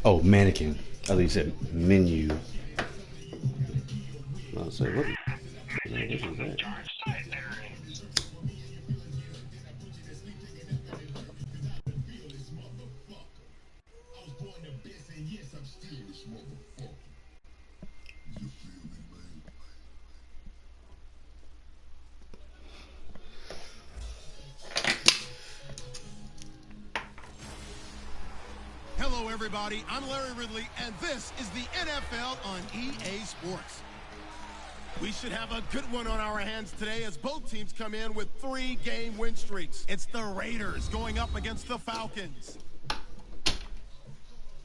Oh, mannequin. I thought you said menu. I'll say what? What is that? Hello, everybody. I'm Larry Ridley, and this is the NFL on EA Sports. We should have a good one on our hands today as both teams come in with 3-game win streaks. It's the Raiders going up against the Falcons.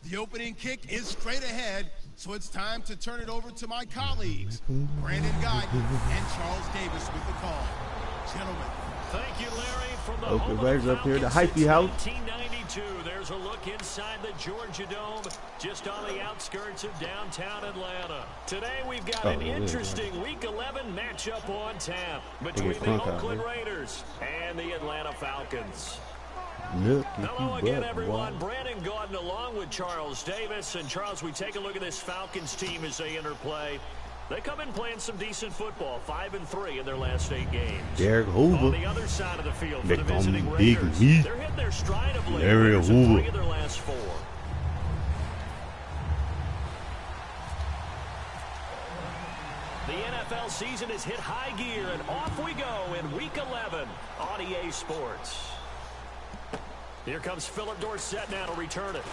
The opening kick is straight ahead, so it's time to turn it over to my colleagues, Brandon Guyton and Charles Davis with the call. Gentlemen. Thank you, Larry, from the Oakland Raiders up here, the hypey house. 1992. There's a look inside the Georgia Dome, just on the outskirts of downtown Atlanta. Today we've got an interesting Week 11 matchup on tap between the Oakland Raiders and the Atlanta Falcons. Hello again, everyone. Brandon Guyton along with Charles Davis. And Charles, we take a look at this Falcons team as they interplay. They come in playing some decent football, 5-3 in their last 8 games. Derek Hoover. On the other side of the field for the visiting Raiders, they're hitting their stride of late. Larry Hoover. 3 of their last 4. The NFL season has hit high gear, and off we go in Week 11 on EA Sports. Here comes Philip Dorsett now to return it.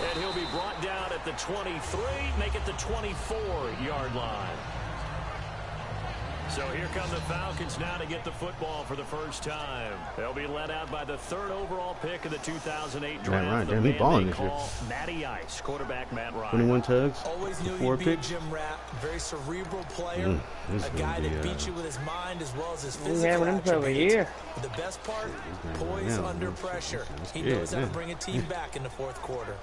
And he'll be brought down at the 23, make it the 24-yard line. So here come the Falcons now to get the football for the first time. They'll be led out by the 3rd overall pick of the 2008 draft. Matt Ryan, damn, he balling this year. Matty Ice, quarterback Matt Ryan. 21 tugs, always knew 4 he'd be a picks. gym rat, very cerebral player, a guy that beats you with his mind as well as his physical attributes. But the best part, poise under pressure. He knows how to bring a team back in the 4th quarter.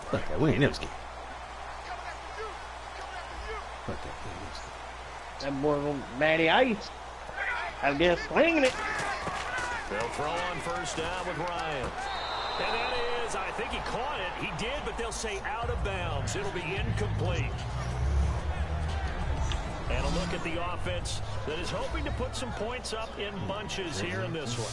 Fuck that, we ain't never scared. Fuck that, that boy, Matty Ice, I guess, swinging it. They'll throw on first down with Ryan. And that is, I think he caught it. He did, but they'll say out of bounds. It'll be incomplete. And a look at the offense that is hoping to put some points up in bunches here in this one.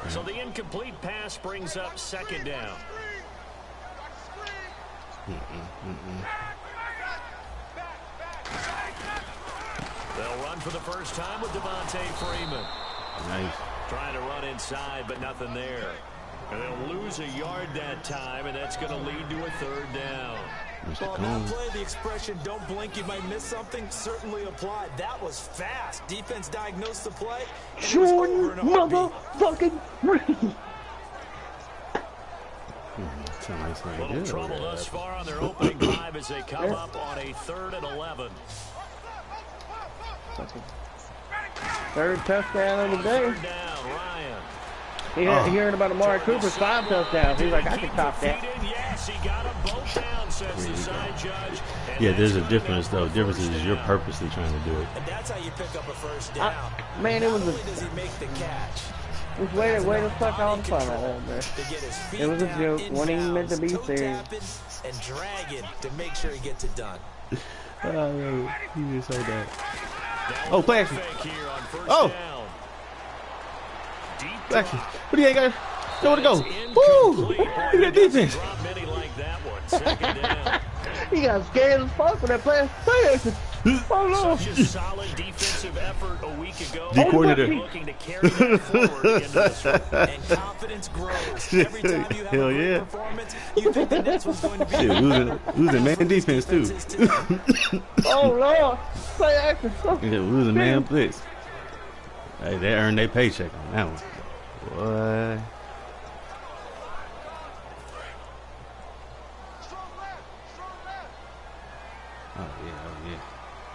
So the incomplete pass brings up 2nd down. They'll run for the first time with Devontae Freeman. Nice. Trying to run inside, but nothing there. And they'll lose a yard that time, and that's going to lead to a 3rd down. Well, that play, the expression, don't blink, you might miss something, certainly applied. That was fast. Defense diagnosed the play. Jordan motherfucking Reed. Little trouble thus far on their opening drive as they come up on a 3rd and 11. 3rd touchdown of the day. 3rd down, Ryan. He heard about Amari Cooper's 5 touchdowns. He's like, I can top that. Yes, he got them both down, says the side judge. Yeah, there's a difference, though. The difference is you're purposely trying to do it. And that's how you pick up a first down. Man, it was Not only does he make the catch. Just way to fuck all the fun out of it. It was a joke. Wasn't even meant to be serious. And dragging to make sure he gets it done. Oh, you just heard that. Oh, play action. Oh. Action. What do you got? Nowhere to go. Woo! Look at that defense. He got scared as fuck when that play action. Oh no! Such a solid defensive effort a week ago. The coordinator looking to carry that forward into this one. And confidence grows. Every time you have Hell a yeah. performance, you think the next one's going to be losing man defense too. Oh Lord! Play action. Losing man blitz. Hey, they earned their paycheck on that one. What?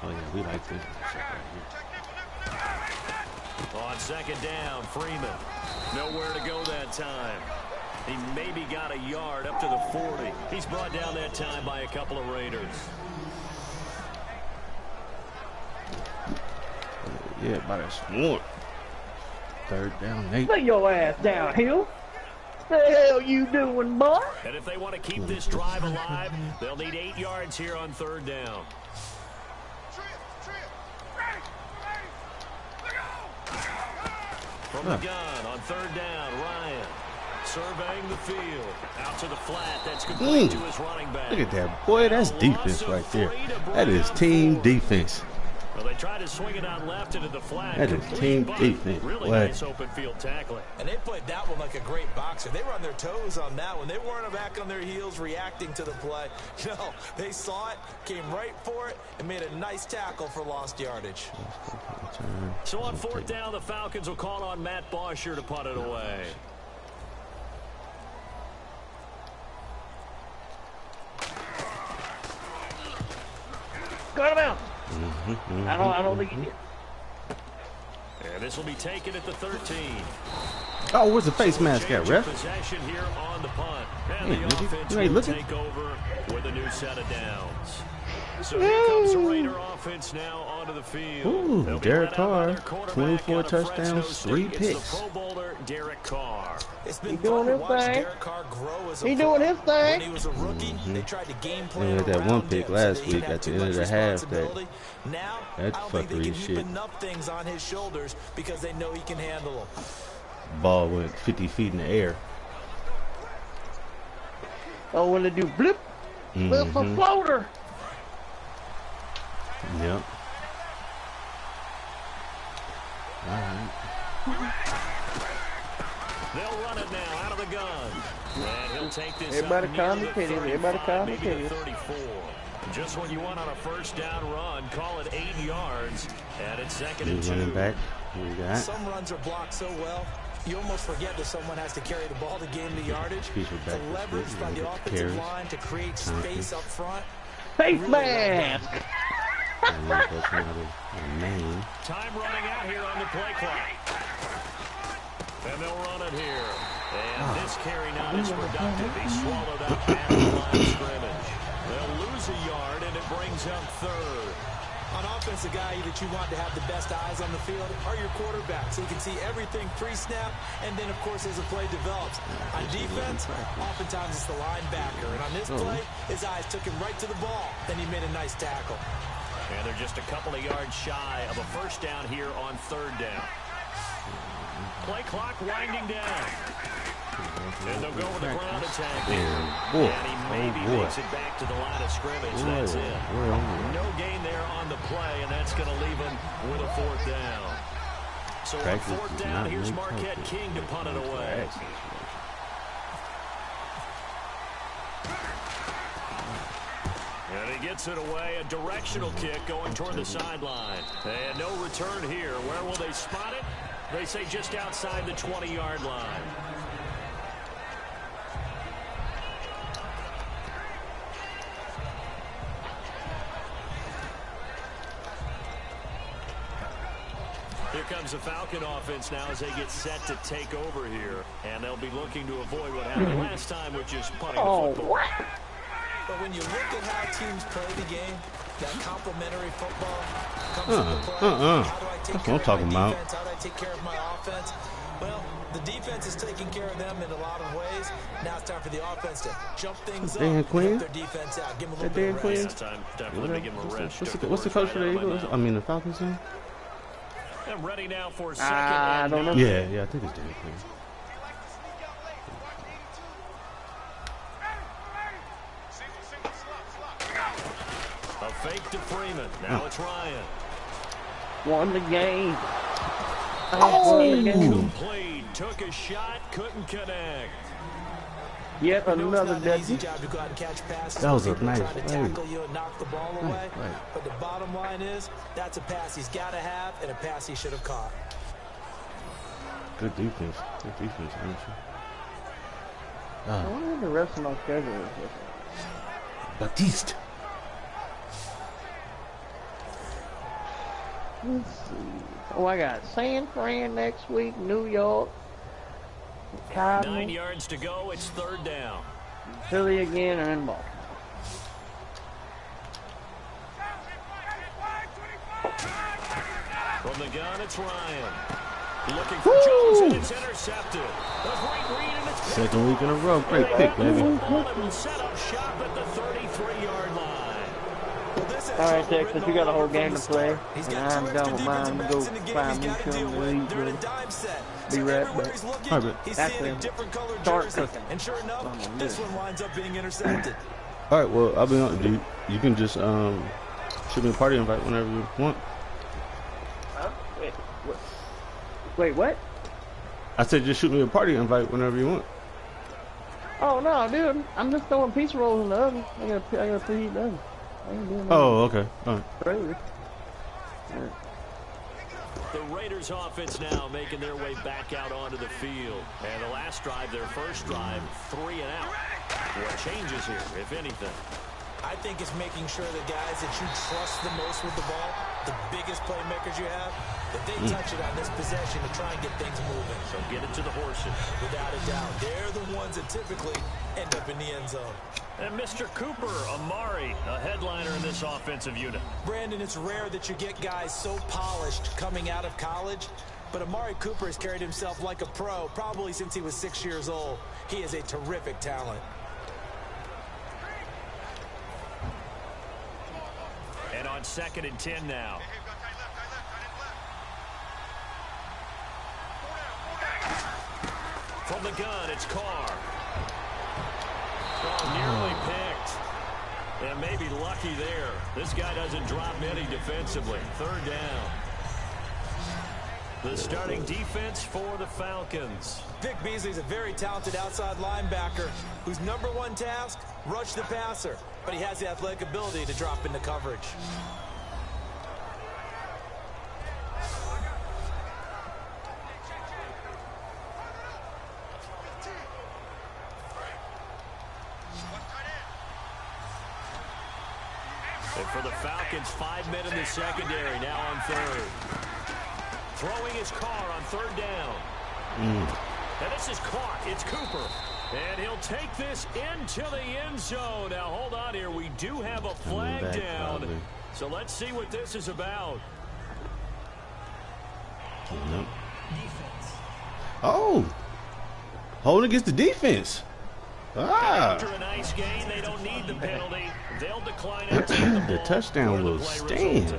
Oh yeah, we like this shit right here. On 2nd down, Freeman. Nowhere to go that time. He maybe got a yard up to the 40. He's brought down that time by a couple of Raiders. Yeah, by the swamp. Third down, Nate. Lay your ass down, Hill. The hell you doing, boy? And if they want to keep this drive alive, they'll need 8 yards here on third down. From the gun on third down, Ryan surveying the field. Out to the flat. That's complete to his running back. Look at that, boy. That's defense right there. That is team defense. Well, they tried to swing it on left into the flat. That is team defense. Really nice open field tackling. And they played that one like a great boxer. They were on their toes on that one. They weren't back on their heels reacting to the play. No, they saw it, came right for it, and made a nice tackle for lost yardage. So on fourth down, the Falcons will call on Matt Bosher to punt it away. Cut him out. I don't think he did. And this will be taken at the 13. Oh, where's the face mask at, ref? Possession here on the punt. And Hey, the offense you ain't will looking. take over with a new set of downs. So here comes the Raider offense now onto the field. Ooh, Derek Carr, 24 out of touchdowns, Fresno 3 State. picks. It's the Pro Bowler, Derek Carr. It's been doing fun to his watch thing. Derek Carr grow as a He pro. doing his thing. When he was a rookie, they tried to game plan And with that around one pick him last so that he week didn't at the have end of too the much half, that- responsibility. Now, that's I don't think they fuckery can heap shit. enough things on his shoulders because they know he can handle them. Ball went 50 feet in the air. Oh, when they do blip, blip a floater. Yep. All right. They'll run it now out of the gun. And he'll take this Everybody up near calm the your titties, 35, everybody calm your maybe the titties. 34. Just what you want on a first down run. Call it 8 yards. And it's second and New 2. running back. Who we got? Some runs are blocked so well, you almost forget that someone has to carry the ball to gain the yardage. Piece of The back leverage this week, by you the know, offensive carries. line to create space up front. Face mask. And then that's another main. Time running out here on the play clock. And they'll run it here. And this carry not as productive. He swallowed up at the line of scrimmage. They'll lose a yard, and it brings up third. On offense, the guy that you want to have the best eyes on the field are your quarterbacks, so you can see everything pre-snap, and then, of course, as the play develops. On defense, oftentimes it's the linebacker, and on this play, his eyes took him right to the ball, then he made a nice tackle. And they're just a couple of yards shy of a first down here on third down. Play clock winding down. And they'll go with the ground attack here. And he maybe makes it back to the line of scrimmage. That's it. No gain there on the play, and that's going to leave him with a fourth down. So on fourth down, here's Marquette King to punt it away. And he gets it away, a directional kick going toward the sideline. And no return here. Where will they spot it? They say just outside the 20-yard line. Here comes the Falcon offense now as they get set to take over here. And they'll be looking to avoid what happened last time, which is punting the football. But when you look at how teams play the game, that complementary football comes into play. How do I take That's care what I'm talking of my about. defense? How do I take care of my offense? Well, the defense is taking care of them in a lot of ways. Now it's time for the offense to jump things up, Dan Quinn? help their defense out, give them a That little bit Dan of Quinn? rest. Time for them to give him a rest. What's the coach for the Eagles? I mean, the Falcons now? I'm ready now for second. I don't know. Yeah, I think it's Dan Quinn. A fake to Freeman. Now it's Ryan. Won the game. Complete. Took a shot. Couldn't connect. Yet I know it's another not an easy dead. job to go out and catch passes. That was a People nice try to play. tackle you and knock the ball away. Right. But the bottom line is, that's a pass he's got to have and a pass he should have caught. Good defense. Good defense, honestly. I wonder what the rest of my schedule is. Batiste. Let's see. Oh, I got San Fran next week, New York, Cardinals. 9 yards to go. It's 3rd down. Philly again and then Baltimore. From the gun, it's Ryan. Looking for Jones, and it's intercepted. A great read, and it's second week in a row. Great pick, baby. will set up shop at the 33-yard line. All right, Texas, you got a whole game to play, and I'm done with mine. I'm going to go find me something to eat. Be right back. All right, Actually, start cooking. And sure enough, this one winds up being intercepted. all right, well, I'll be on, dude. You can just shoot me a party invite whenever you want. Wait, what? I said just shoot me a party invite whenever you want. Oh no, dude! I'm just throwing pizza rolls in the oven. I gotta preheat the oven. I ain't doing Oh, okay. All right. crazy. The Raiders offense now making their way back out onto the field. And the last drive, their first drive, 3 and out. What changes here, if anything? I think it's making sure the guys that you trust the most with the ball, the biggest playmakers you have, that they touch it on this possession to try and get things moving. So get it to the horses. Without a doubt, they're the ones that typically end up in the end zone. And Mr. Cooper, Amari, a headliner in this offensive unit. Brandon, it's rare that you get guys so polished coming out of college, but Amari Cooper has carried himself like a pro probably since he was 6 years old. He is a terrific talent. And on 2nd and 10 now. From the gun, it's Carr. Oh, nearly picked. And maybe lucky there. This guy doesn't drop many defensively. 3rd down. The starting defense for the Falcons. Vic Beasley's a very talented outside linebacker whose #1 task, rush the passer. But he has the athletic ability to drop into coverage. And for the Falcons, 5 men in the secondary, now on 3rd. Throwing his Carr on 3rd down. And this is caught. It's Cooper. And he'll take this into the end zone. Now, hold on here. We do have a flag down. Probably. So let's see what this is about. Nope. Oh! Holding against the defense. After a nice gain, they don't need the penalty. They'll decline it. The touchdown will stand.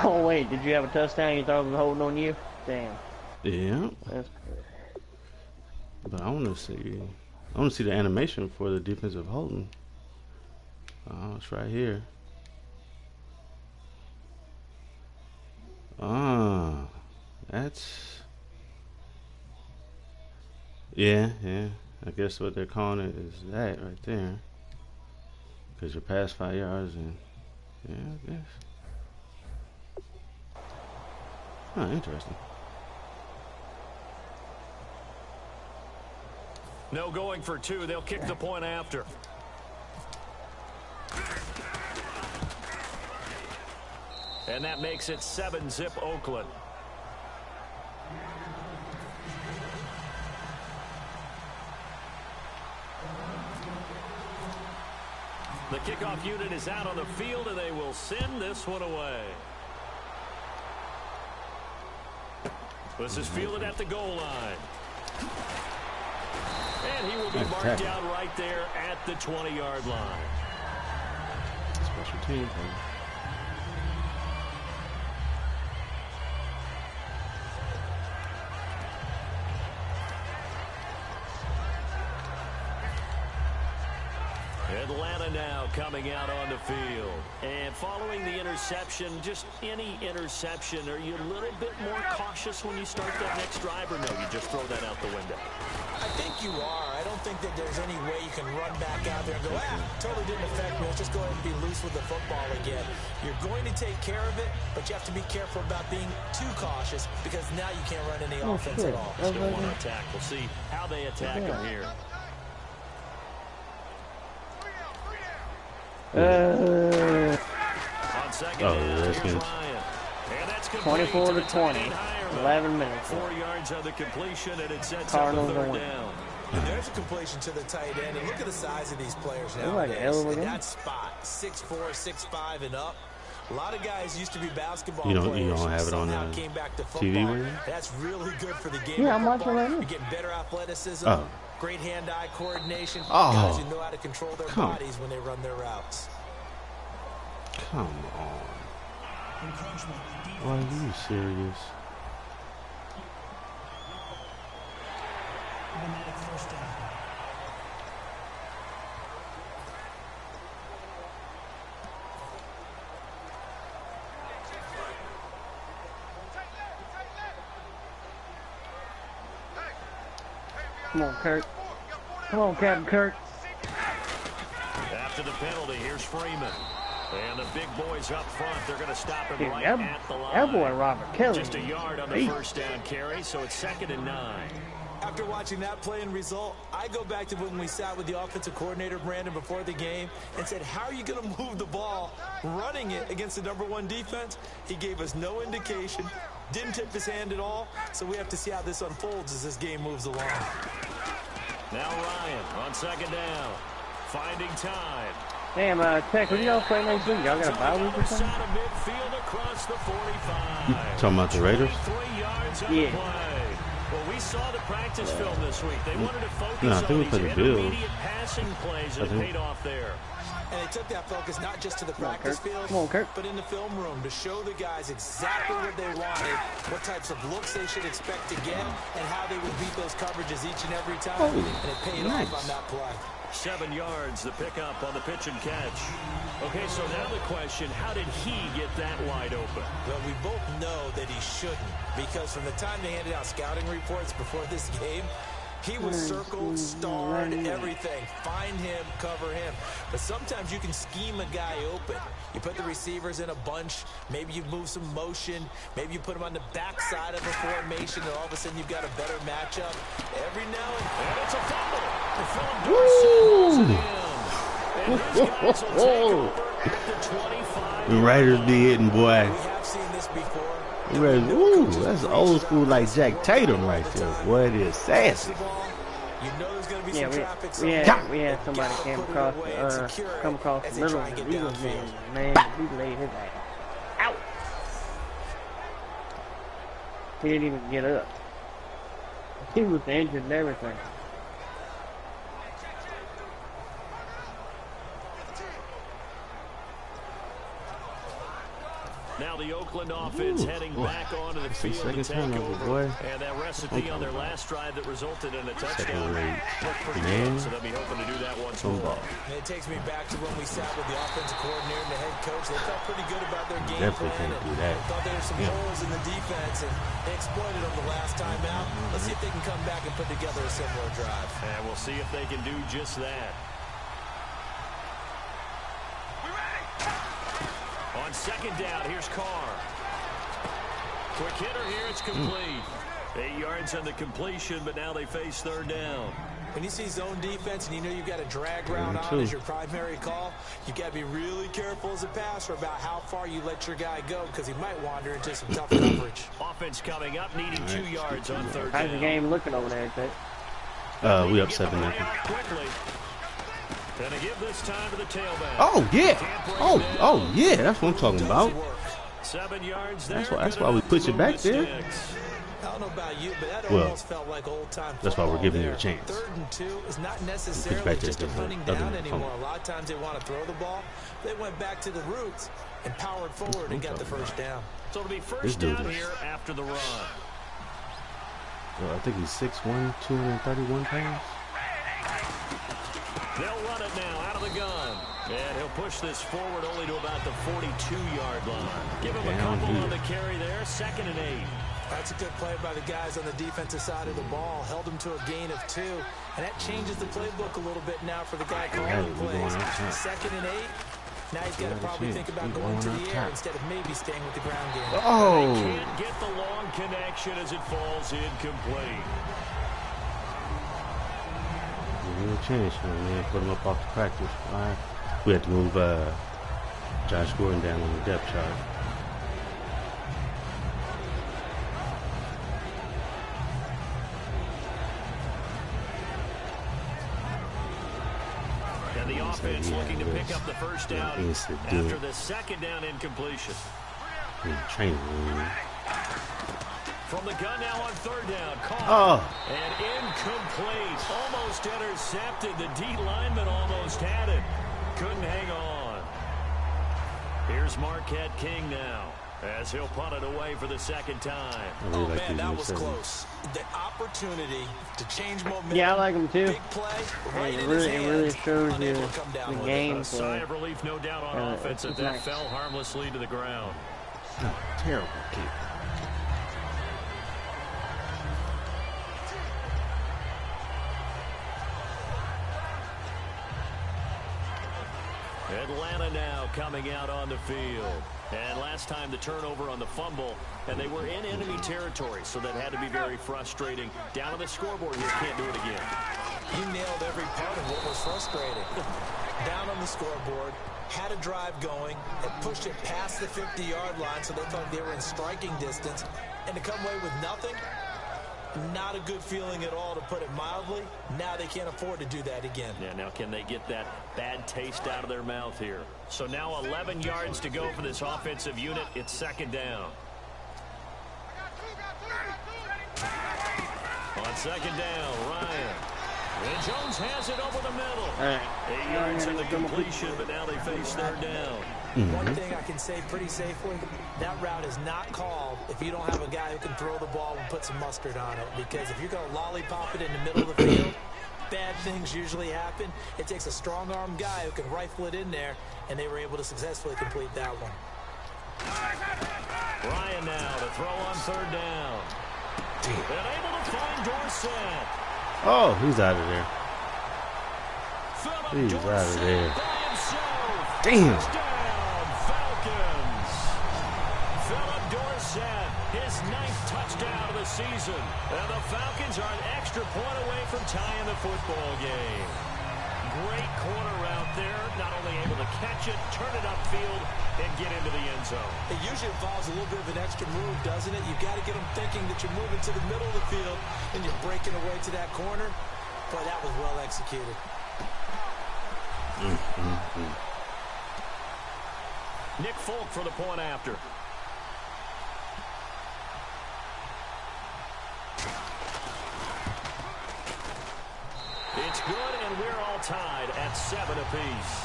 Oh wait, did you have a touchdown? You thought it was holding on you? Damn. Yeah. That's But I want to see the animation for the defensive holding. Oh, it's right here. Ah, that's yeah. I guess what they're calling it is that right there. Because you're past 5 yards, and yeah, I guess. Oh, interesting. No going for 2. They'll kick the point after. And that makes it 7-zip Oakland. The kickoff unit is out on the field, and they will send this one away. This is fielded at the goal line. And he will be marked down right there at the 20-yard line. Special team. Atlanta now coming out on the field. And following the interception, just any interception, are you a little bit more cautious when you start that next drive, or no, you just throw that out the window? I think you are. I don't think that there's any way you can run back out there and go, totally didn't affect me. Let's just go ahead and be loose with the football again. You're going to take care of it, but you have to be careful about being too cautious because now you can't run any offense at all. Still want to attack. We'll see how they attack them here. On second down, here's Ryan. And that's 24 to 20. 11 minutes. 4 yards on the completion, and it sets Cardinals up a 3rd down. And there's a completion to the tight end, and look at the size of these players now. Like in that spot, 6'4", 6'5", and up. A lot of guys used to be basketball players. You don't have it on the TV with you? That's really good for the game. Yeah, I'm watching right now. You're getting better athleticism, great hand-eye coordination. Oh, guys who know how to control their bodies when they run their routes. Come on. Are you serious? Come on, Kirk. Come on, Captain Kirk. After the penalty, here's Freeman. And the big boys up front, they're going to stop him right at the line. That boy Robert Kelly. Just a yard on the 1st down carry, so it's 2nd and 9. After watching that play and result, I go back to when we sat with the offensive coordinator, Brandon, before the game and said, how are you going to move the ball running it against the #1 defense? He gave us no indication, didn't tip his hand at all, so we have to see how this unfolds as this game moves along. Now Ryan on 2nd down, finding time. Damn, Tech, who y'all play next week? Y'all got a bye week or something? Midfield across the 45. Talking about the Raiders? 3 yards on the play. Well, we saw the practice film this week. They wanted to focus I think on we these played the Bills. intermediate passing plays, and it paid off there. And they took that focus not just to the practice field, but in the film room to show the guys exactly what they wanted, what types of looks they should expect to get, and how they would beat those coverages each and every time. And it paid off on that play. 7 yards, the pickup on the pitch and catch. Okay, so now the question, how did he get that wide open? Well, we both know that he shouldn't, because from the time they handed out scouting reports before this game, he was circled, starred, everything. Find him, cover him. But sometimes you can scheme a guy open. You put the receivers in a bunch. Maybe you move some motion. Maybe you put them on the backside of a formation, and all of a sudden you've got a better matchup. Every now and it's a fumble. The Raiders be hitting, boy. We have seen this before. Ooh, that's old school like Jack Tatum right there. Boy, it is sassy. You know there's going to be some traffic. We had somebody come across the middle of the Eagles game. Man, he laid his ass out. He didn't even get up. He was injured and everything. Now the Oakland offense heading back onto the field to take over. And that recipe on their last drive that resulted in a touchdown looked pretty good, so they'll be hoping to do that once more. And it takes me back to when we sat with the offensive coordinator and the head coach. They felt pretty good about their game plan. And thought there were some holes in the defense, and they exploited them the last time out. Let's see if they can come back and put together a similar drive. And we'll see if they can do just that. On 2nd down, here's Carr. Quick hitter here, it's complete. 8 yards on the completion, but now they face 3rd down. When you see zone defense and you know you've got a drag route on as your primary call, you've got to be really careful as a passer about how far you let your guy go, because he might wander into some tough coverage. Offense coming up, needing 2 yards on 3rd down. How's the game looking over there, Ted? We up 7-0. Gonna give this time to the tailback. Oh yeah. Oh yeah. That's what I'm talking about. 7 yards there. That's why we put you back there. I don't know about you, but that almost felt like old time. That's why we're giving you a chance. 3rd and 2 is not necessarily just a punting down anymore. A lot of times they want to throw the ball. They went back to the roots and powered forward and got the 1st down. So it'll be 1st down here after the run. Well, I think he's 6'1", 231 pounds. They'll run it now out of the gun. And he'll push this forward only to about the 42-yard line. Give him a couple on the carry there. 2nd and 8. That's a good play by the guys on the defensive side of the ball. Held him to a gain of 2. And that changes the playbook a little bit now for the guy calling plays. 2nd and 8. Now he's got to probably think about going to the air instead of maybe staying with the ground game. Oh! They can't get the long connection as it falls incomplete. Real chance, man. Put him up off the practice. All right. We have to move Josh Gordon down on the depth chart. the offense looking to pick up the first down after the second down incompletion. Training room. From the gun now on third down. Oh. And incomplete. Almost intercepted. The D lineman almost had it. Couldn't hang on. Here's Marquette King now, as he'll punt it away for the second time. Oh, man, that was close. The opportunity to change momentum. Yeah, I like them too. Big play, right it really shows you the game. A sigh of relief, no doubt, on offense that nice. fell harmlessly to the ground. Oh, terrible kick. Atlanta now coming out on the field. And last time the turnover on the fumble, and they were in enemy territory, so that had to be very frustrating. Down on the scoreboard here, can't do it again. You nailed every part of what was frustrating. Down on the scoreboard, had a drive going, and pushed it past the 50-yard line, so they thought they were in striking distance, and to come away with nothing, not a good feeling at all, to put it mildly. Now they can't afford to do that again. Yeah, now can they get that bad taste out of their mouth here? So now 11 yards to go for this offensive unit. It's second down. On second down, Ryan. And Jones has it over the middle. 8 yards in the completion, but now they face third down. One thing I can say pretty safely, that route is not called if you don't have a guy who can throw the ball and put some mustard on it. Because if you're going to lollipop it in the middle of the field, bad things usually happen. It takes a strong-arm guy who can rifle it in there, and they were able to successfully complete that one. Ryan now to throw on third down. And able to find Dorsett. Oh, he's out of there. He's out of there. Damn. Falcons. Philip Dorsett, his 9th touchdown of the season. And the Falcons are an extra point away from tying the football game. Great corner out there. Not only able to catch it, turn it upfield, and get into the end zone. It usually involves a little bit of an extra move, doesn't it? You've got to get them thinking that you're moving to the middle of the field and you're breaking away to that corner. Boy, that was well executed. Nick Folk for the point after. It's good, and we're all tied at 7 apiece.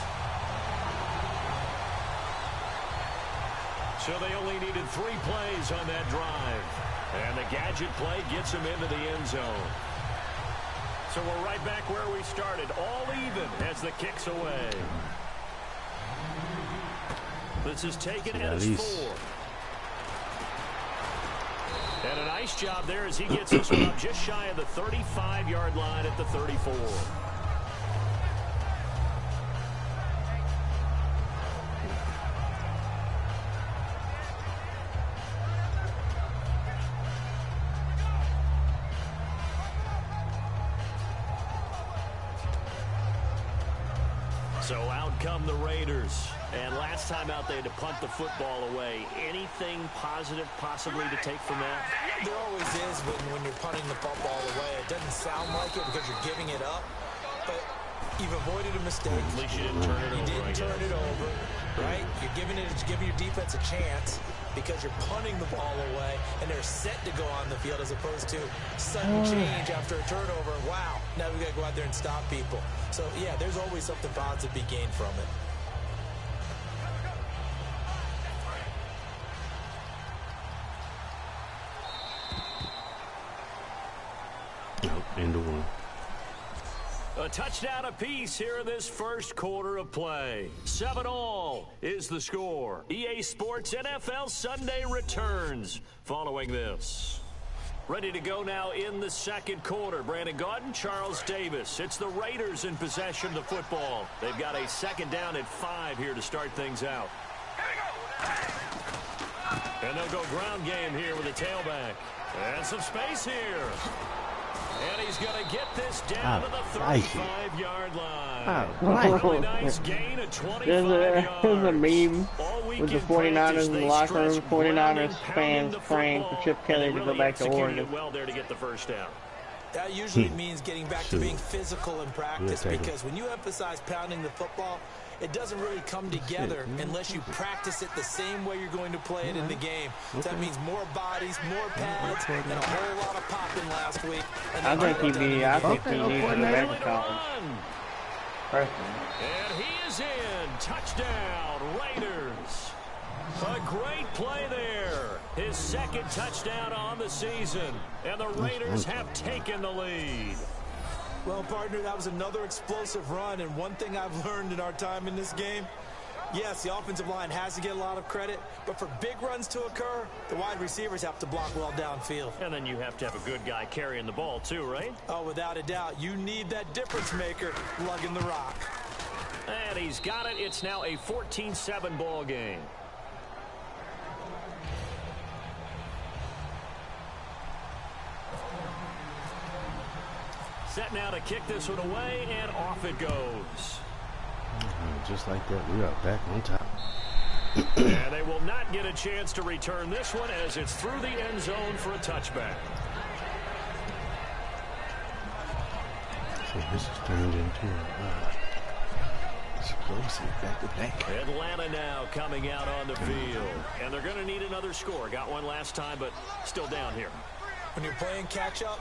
So they only needed 3 plays on that drive. And the gadget play gets them into the end zone. So we're right back where we started, all even as the kick's away. This is taken as 4. And a nice job there as he gets this one up just shy of the 35-yard line at the 34. So out come the Raiders. And last time out, they had to punt the football away. Anything positive possibly to take from that? There always is when you're punting the football away. It doesn't sound like it because you're giving it up, but you've avoided a mistake. At least you didn't turn it over. You didn't turn it over, right? You're giving your defense a chance because you're punting the ball away, and they're set to go on the field as opposed to sudden change after a turnover. Wow, now we got to go out there and stop people. So, yeah, there's always something positive to be gained from it. Into one. A touchdown apiece here in this first quarter of play. 7-all is the score. EA Sports NFL Sunday returns following this. Ready to go now in the second quarter. Brandon Gaudin, Charles Davis. It's the Raiders in possession of the football. They've got a second down at 5 here to start things out. And they'll go ground game here with a tailback. And some space here. And he's going to get this down to the 35-yard line. Really nice gain of 25 yards. There's a meme with the 49ers in the locker room. 49ers fans praying for Chip Kelly to go back to Oregon. Well there to get the first down. That usually means getting back to being physical in practice, because when you emphasize pounding the football, it doesn't really come together unless you practice it the same way you're going to play it in the game. So that means more bodies, more pads, and a whole lot of popping last week. I think he needs to make a college. And he is in. Touchdown, Raiders. A great play there. His second touchdown on the season. And the Raiders have taken the lead. Well, partner, that was another explosive run. And one thing I've learned in our time in this game, yes, the offensive line has to get a lot of credit. But for big runs to occur, the wide receivers have to block well downfield. And then you have to have a good guy carrying the ball too, right? Oh, without a doubt. You need that difference maker lugging the rock. And he's got it. It's now a 14-7 ball game. Set now to kick this one away, and off it goes. Just like that, we are back on top. And they will not get a chance to return this one as it's through the end zone for a touchback. So this is turned into explosive back-to-back. Atlanta now coming out on the field. And they're going to need another score. Got one last time, but still down here. When you're playing catch-up,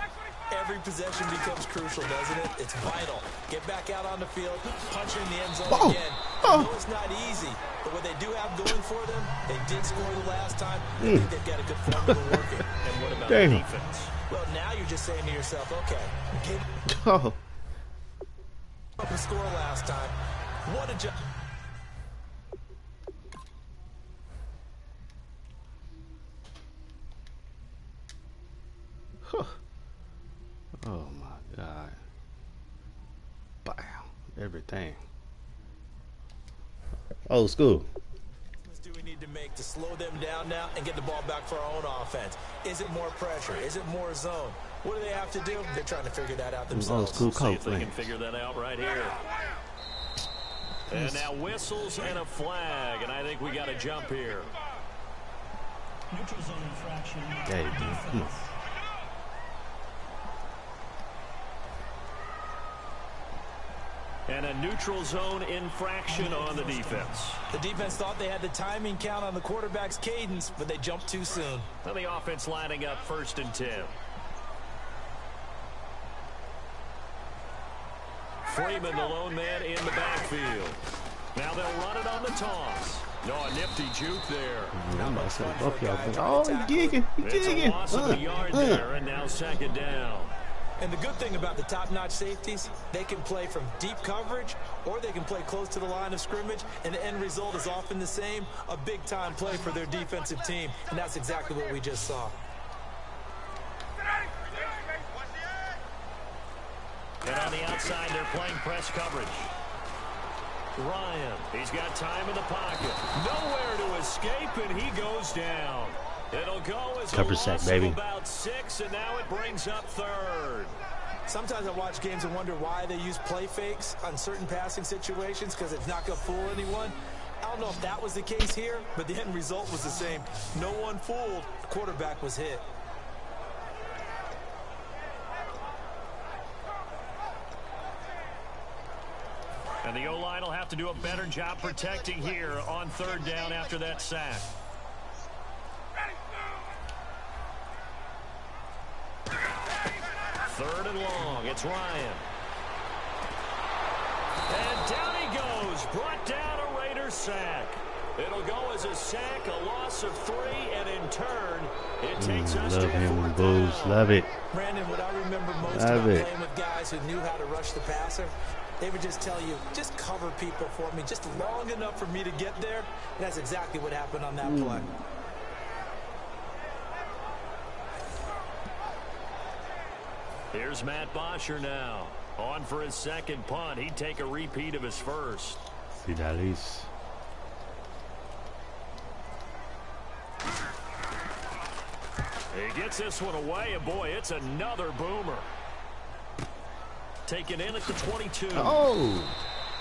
every possession becomes crucial, doesn't it? It's vital. Get back out on the field, punch in the end zone again. I know it's not easy, but what they do have going for them, they did score the last time. I think they've got a good formula working. And what about the defense? Well, now you're just saying to yourself, okay, get up and score last time. What a job. Oh my God. Bam. Everything. Old school. What do we need to make to slow them down now and get the ball back for our own offense? Is it more pressure? Is it more zone? What do they have to do? They're trying to figure that out themselves. Old school See if coach, they can figure that out right here. And now whistles and a flag, and I think we got a jump here. Neutral zone infraction. Hey, dude, come on. And a neutral zone infraction on the defense. The defense thought they had the timing count on the quarterback's cadence, but they jumped too soon. And the offense lining up 1st and 10. Freeman, the lone man in the backfield. Now they'll run it on the toss. No, a nifty juke there. I'm about to say, both y'all, oh, he's gigging. It's a loss of a yard there, and now 2nd down. And the good thing about the top-notch safeties, they can play from deep coverage or they can play close to the line of scrimmage, and the end result is often the same, a big-time play for their defensive team, and that's exactly what we just saw. And on the outside, they're playing press coverage. Ryan, he's got time in the pocket. Nowhere to escape, and he goes down. It'll go as cover a sack, loss baby. Of about 6, and now it brings up 3rd. Sometimes I watch games and wonder why they use play fakes on certain passing situations, because it's not going to fool anyone. I don't know if that was the case here, but the end result was the same. No one fooled. The quarterback was hit. And the O-line will have to do a better job protecting here on 3rd down after that sack. Third and long. It's Ryan. And down he goes. Brought down a Raiders sack. It'll go as a sack, a loss of 3, and in turn, it takes us to 4th down. Love it. Brandon, what I remember most about playing with guys who knew how to rush the passer, they would just tell you, just cover people for me, just long enough for me to get there. And that's exactly what happened on that play. Here's Matt Bosher now. On for his 2nd punt. He'd take a repeat of his 1st. Fidalis. He gets this one away, and boy, it's another boomer. Taken in at the 22. Oh!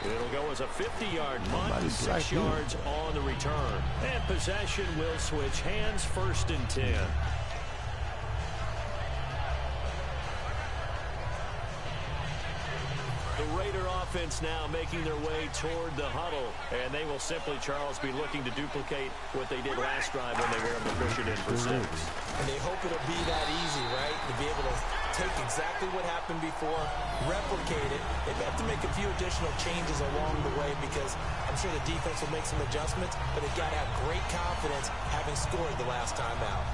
It'll go as a 50-yard punt, 6 yards on the return. And possession will switch hands, 1st and 10. offense now making their way toward the huddle. And they will simply, Charles, be looking to duplicate what they did last drive when they were able to push it in for 6. And they hope it'll be that easy, right? To be able to take exactly what happened before, replicate it. They've got to make a few additional changes along the way because I'm sure the defense will make some adjustments, but they've got to have great confidence having scored the last time out.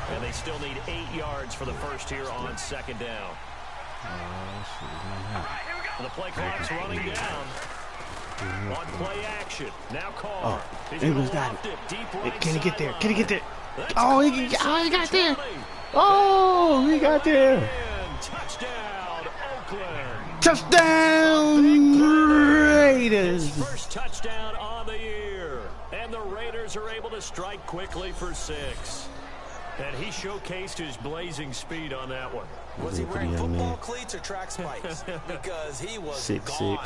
And they still need 8 yards for the first here on 2nd down. The play clock's running down. On play action. Now Carr. Ingles got it. Can he get there? Can he get there? Oh, he got there. Oh, he got there. Touchdown, Oakland. Touchdown, Raiders. First touchdown on the year. And the Raiders are able to strike quickly for 6. And he showcased his blazing speed on that one. Was he wearing football cleats or track spikes? Because he was gone.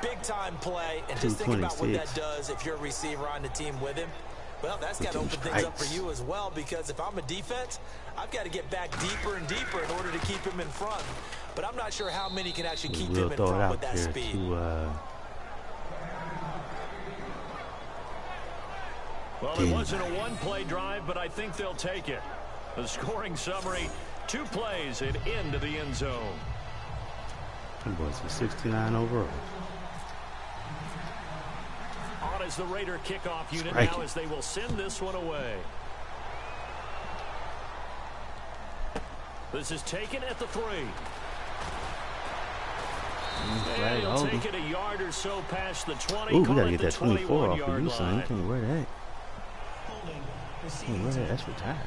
Big-time play, and just think about what that does if you're a receiver on the team with him. Well, that's got to open things up for you as well, because if I'm a defense, I've got to get back deeper and deeper in order to keep him in front. But I'm not sure how many can actually keep him in front with that speed. Well, it wasn't a one-play drive, but I think they'll take it. The scoring summary, 2 plays and into the end zone. Them boys are 69 overall. On as the Raider kickoff unit now as they will send this one away. This is taken at the 3. And he'll take it a yard or so past the 20. Ooh, we gotta get that 24 off of you, son. You can't wear that. That's retired.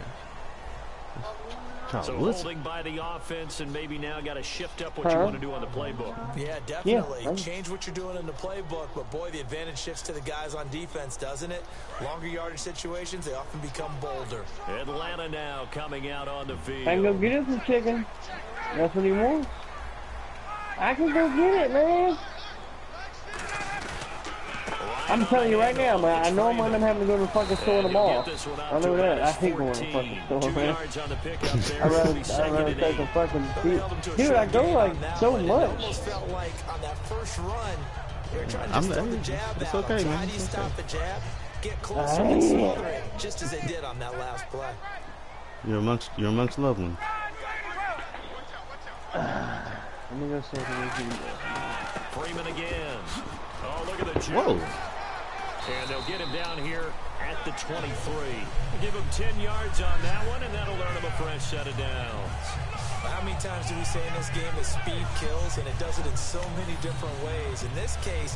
So holding by the offense, and maybe now got to shift up what you want to do on the playbook. Yeah, definitely. Change what you're doing in the playbook, but boy, the advantage shifts to the guys on defense, doesn't it? Longer yardage situations, they often become bolder. Atlanta now coming out on the field. I can go get him some chicken. That's what he wants. I can go get it, man. I'm telling you right now, man. I know I'm gonna have to go to the fucking store tomorrow. I know that. I hate going to the fucking store, man. I'd rather take a fucking dude. I go like so much. Almost felt like on that first run, they're trying to just throw the jab it's out. okay, man. Try to stop the jab, get closer and smother it, just as they did on that last play. You're amongst loved ones. Let me go see if we can. Freeman again. Oh, look at the jump. Whoa. And they'll get him down here at the 23. Give him 10 yards on that one, and that'll earn him a fresh set of downs. How many times do we say in this game that speed kills, and it does it in so many different ways? In this case,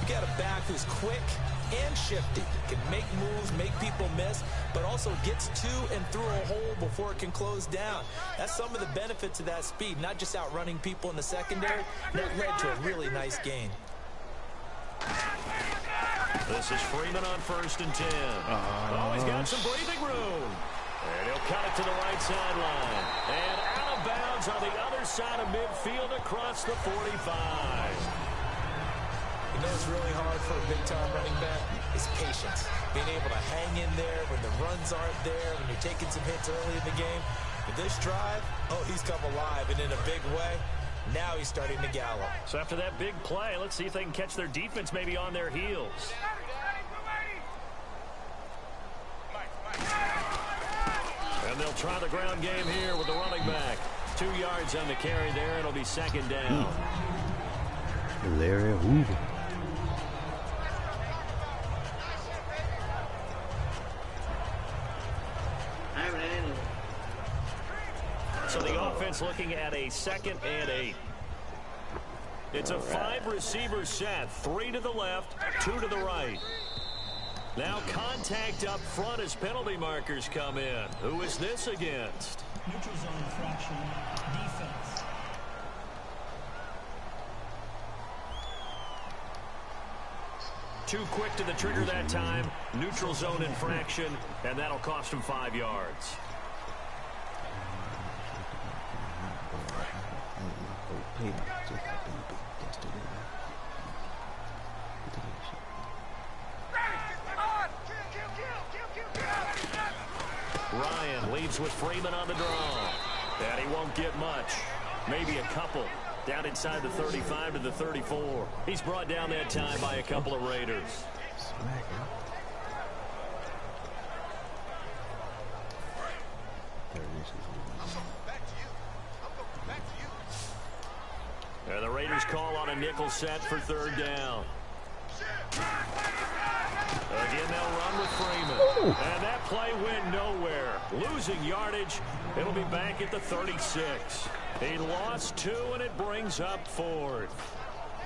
you got a back who's quick and shifty, can make moves, make people miss, but also gets to and through a hole before it can close down. That's some of the benefits of that speed, not just outrunning people in the secondary. That led to a really nice gain. This is Freeman on 1st and 10. Oh, he's got some breathing room. And he'll cut it to the right sideline. And out of bounds on the other side of midfield across the 45. You know what's really hard for a big-time running back is patience. Being able to hang in there when the runs aren't there, when you're taking some hits early in the game. With this drive, oh, he's come alive and in a big way. Now he's starting to gallop. So after that big play, let's see if they can catch their defense maybe on their heels. And they'll try the ground game here with the running back. 2 yards on the carry there. It'll be 2nd down. Larry Hoover. So the offense looking at a 2nd and 8. It's a 5-receiver set. 3 to the left, 2 to the right. Now contact up front as penalty markers come in. Who is this against? Neutral zone infraction. Defense. Too quick to the trigger that time. Neutral zone infraction, and that'll cost him 5 yards. Ryan leaves with Freeman on the draw. And he won't get much. Maybe a couple. Down inside the 35 to the 34. He's brought down that time by a couple of Raiders. And the Raiders call on a nickel set for third down. Again, they'll run with Freeman. Ooh. And that play went nowhere. Losing yardage. It'll be back at the 36. He lost 2, and it brings up 4th.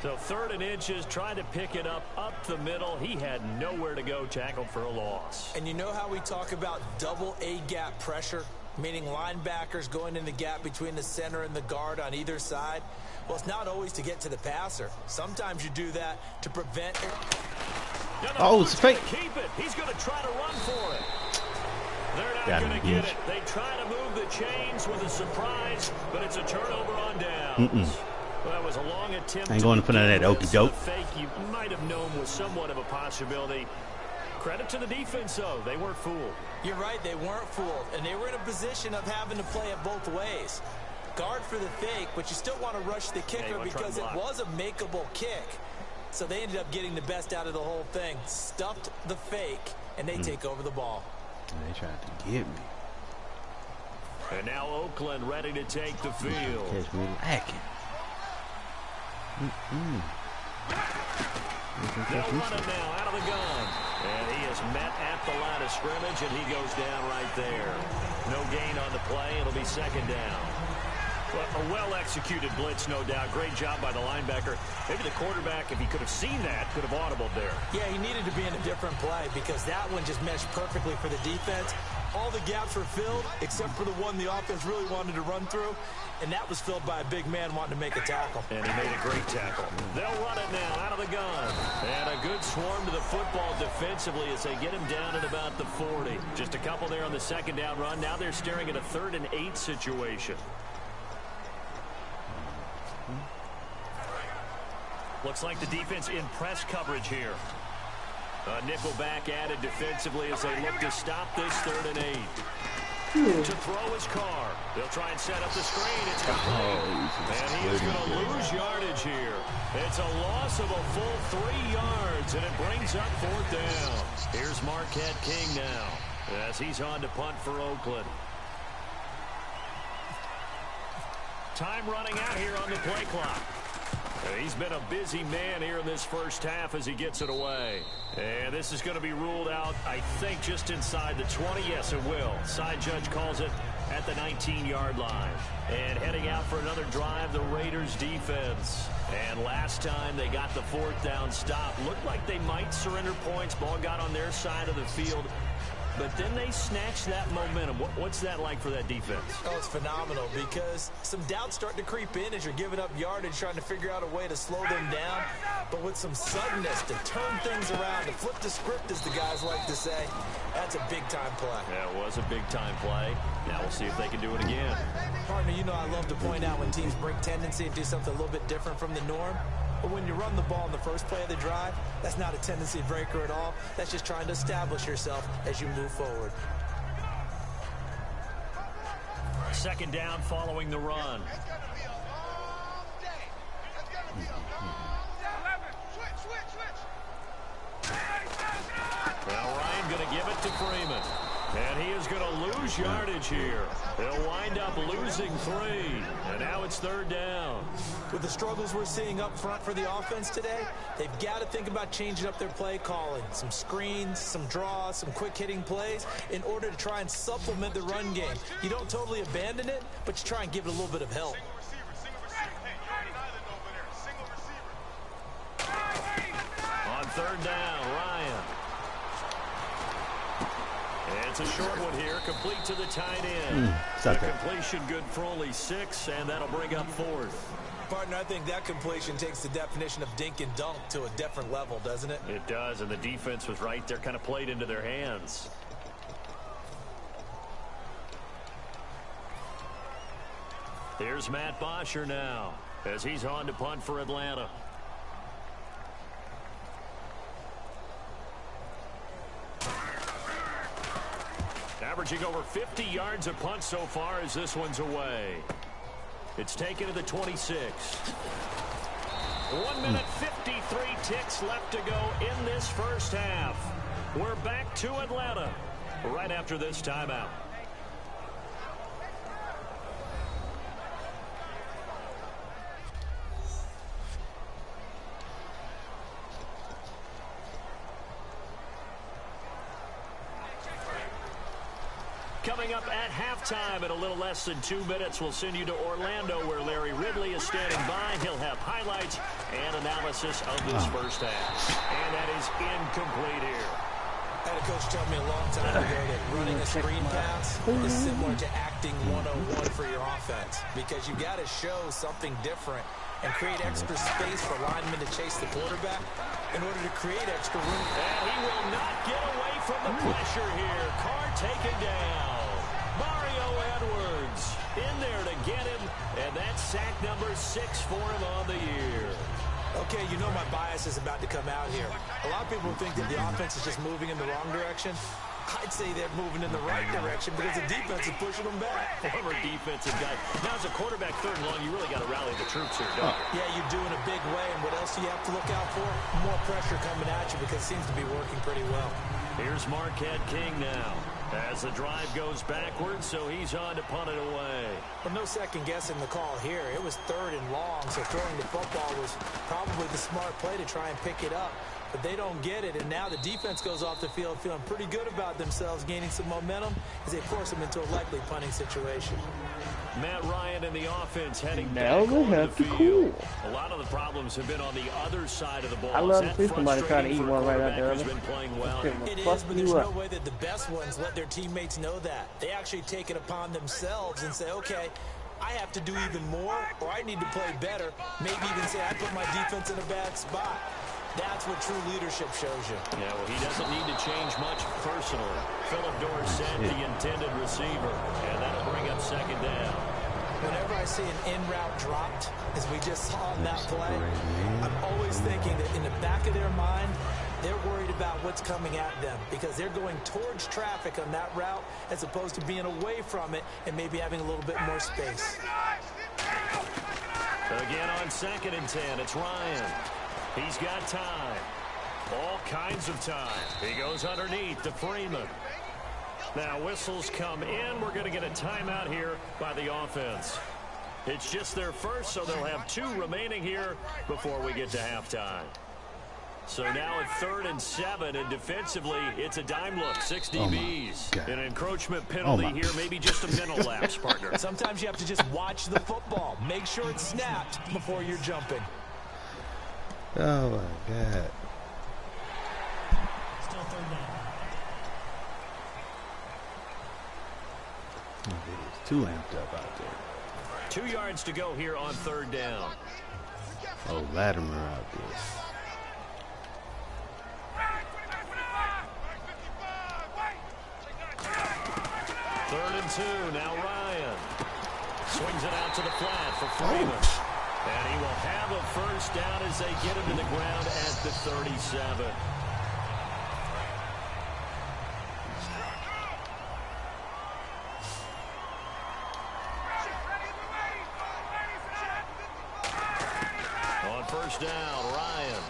So 3rd and inches, trying to pick it up the middle. He had nowhere to go, tackled for a loss. And you know how we talk about double A-gap pressure, meaning linebackers going in the gap between the center and the guard on either side? Well, it's not always to get to the passer. Sometimes you do that to prevent it. Oh, it's fake. Keep it. He's going to try to run for it. They're not going to get it. They try to move the chains with a surprise, but it's a turnover on downs. Well, that was a long attempt. Ain't going to put on that okey doke. Fake you might have known was somewhat of a possibility. Credit to the defense, though. They weren't fooled. You're right. They weren't fooled, and they were in a position of having to play it both ways. Guard for the fake, but you still want to rush the kicker because it was a makeable kick. So they ended up getting the best out of the whole thing. Stuffed the fake, and they take over the ball. They tried to get me. And now Oakland ready to take the field. Catch me lacking. They'll run it now out of the gun. And he is met at the line of scrimmage, and he goes down right there. No gain on the play. It'll be 2nd down. Well, a well-executed blitz, no doubt. Great job by the linebacker. Maybe the quarterback, if he could have seen that, could have audibled there. Yeah, he needed to be in a different play because that one just meshed perfectly for the defense. All the gaps were filled except for the one the offense really wanted to run through, and that was filled by a big man wanting to make a tackle. And he made a great tackle. They'll run it now out of the gun. And a good swarm to the football defensively as they get him down at about the 40. Just a couple there on the 2nd down run. Now they're staring at a 3rd and 8 situation. Looks like the defense in press coverage here. A nickel back added defensively as they look to stop this 3rd and 8. To throw his car. They'll try and set up the screen. It's complete. And he is going to lose yardage here. It's a loss of a full 3 yards, and it brings up 4th down. Here's Marquette King now as he's on to punt for Oakland. Time running out here on the play clock. He's been a busy man here in this first half as he gets it away. And this is going to be ruled out, I think, just inside the 20. Yes, it will. Side judge calls it at the 19-yard line. And heading out for another drive, the Raiders defense. And last time they got the 4th down stop. Looked like they might surrender points. Ball got on their side of the field. But then they snatched that momentum. What's that like for that defense? Oh, it's phenomenal because some doubts start to creep in as you're giving up yardage, trying to figure out a way to slow them down. But with some suddenness to turn things around, to flip the script, as the guys like to say, that's a big-time play. Yeah, it was a big-time play. Now we'll see if they can do it again. Partner, you know I love to point out when teams break tendency and do something a little bit different from the norm. But when you run the ball in the first play of the drive, that's not a tendency breaker at all. That's just trying to establish yourself as you move forward. 2nd down following the run. Well, Ryan going to give it to Freeman. And he is going to lose yardage here. They'll wind up losing 3. And now it's 3rd down. With the struggles we're seeing up front for the offense today, they've got to think about changing up their play calling. Some screens, some draws, some quick-hitting plays in order to try and supplement the run game. You don't totally abandon it, but you try and give it a little bit of help. On 3rd down, Ryan. It's a short one here, complete to the tight end. The completion good for only 6, and that'll bring up 4th. Partner, I think that completion takes the definition of dink and dunk to a different level, doesn't it? It does, and the defense was right there, kind of played into their hands. Here's Matt Bosher now, as he's on to punt for Atlanta. averaging over 50 yards a punt so far as this one's away. It's taken to the 26. 1 minute 53 ticks left to go in this first half. We're back to Atlanta right after this timeout. Coming up at halftime in a little less than 2 minutes, we'll send you to Orlando where Larry Ridley is standing by. He'll have highlights and analysis of this first half. And that is incomplete here. I had a coach tell me a long time ago that running a screen pass is similar to acting 101 for your offense, because you got to show something different and create extra space for linemen to chase the quarterback in order to create extra room. And he will not get away from the pressure here. Carr taken down. Mario Edwards in there to get him, and that's sack number 6 for him on the year. Okay, you know my bias is about to come out here. A lot of people think that the offense is just moving in the wrong direction. I'd say they're moving in the right direction because the defense is pushing them back. Former defensive guy. Now, as a quarterback, 3rd and long, you really got to rally the troops here, don't you? Yeah, you do in a big way. And what else do you have to look out for? More pressure coming at you because it seems to be working pretty well. Here's Marquette King now as the drive goes backwards, so he's on to punt it away. Well, no second guessing the call here. It was 3rd and long, so throwing the football was probably the smart play to try and pick it up. But they don't get it, and now the defense goes off the field feeling pretty good about themselves, gaining some momentum as they force them into a likely punting situation. Matt Ryan and the offense heading back on the field. A lot of the problems have been on the other side of the ball. I love to see somebody trying to eat one right out there. Has been playing well. It is, but there's no way that the best ones let their teammates know that. They actually take it upon themselves and say, okay, I have to do even more, or I need to play better. Maybe even say I put my defense in a bad spot. That's what true leadership shows you. Yeah, well, he doesn't need to change much personally. Philip Dorsett, the intended receiver, and that'll bring up 2nd down. Whenever I see an in-route dropped, as we just saw in that play, I'm always thinking that in the back of their mind, they're worried about what's coming at them because they're going towards traffic on that route as opposed to being away from it and maybe having a little bit more space. Again on 2nd and 10, it's Ryan. He's got time. All kinds of time. He goes underneath to Freeman. Now whistles come in. We're going to get a timeout here by the offense. It's just their first, so they'll have 2 remaining here before we get to halftime. So now at 3rd and 7, and defensively, it's a dime look. 6 DBs. An encroachment penalty here, maybe just a mental lapse, partner. Sometimes you have to just watch the football. Make sure it's snapped before you're jumping. Oh, my God. Still 3rd down. It's too amped up out there. 2 yards to go here on 3rd down. Oh, Latimer out there. 3rd and 2, now Ryan. Swings it out to the flat for Freeman. And he will have a first down as they get him to the ground at the 37. On 1st down, Ryan.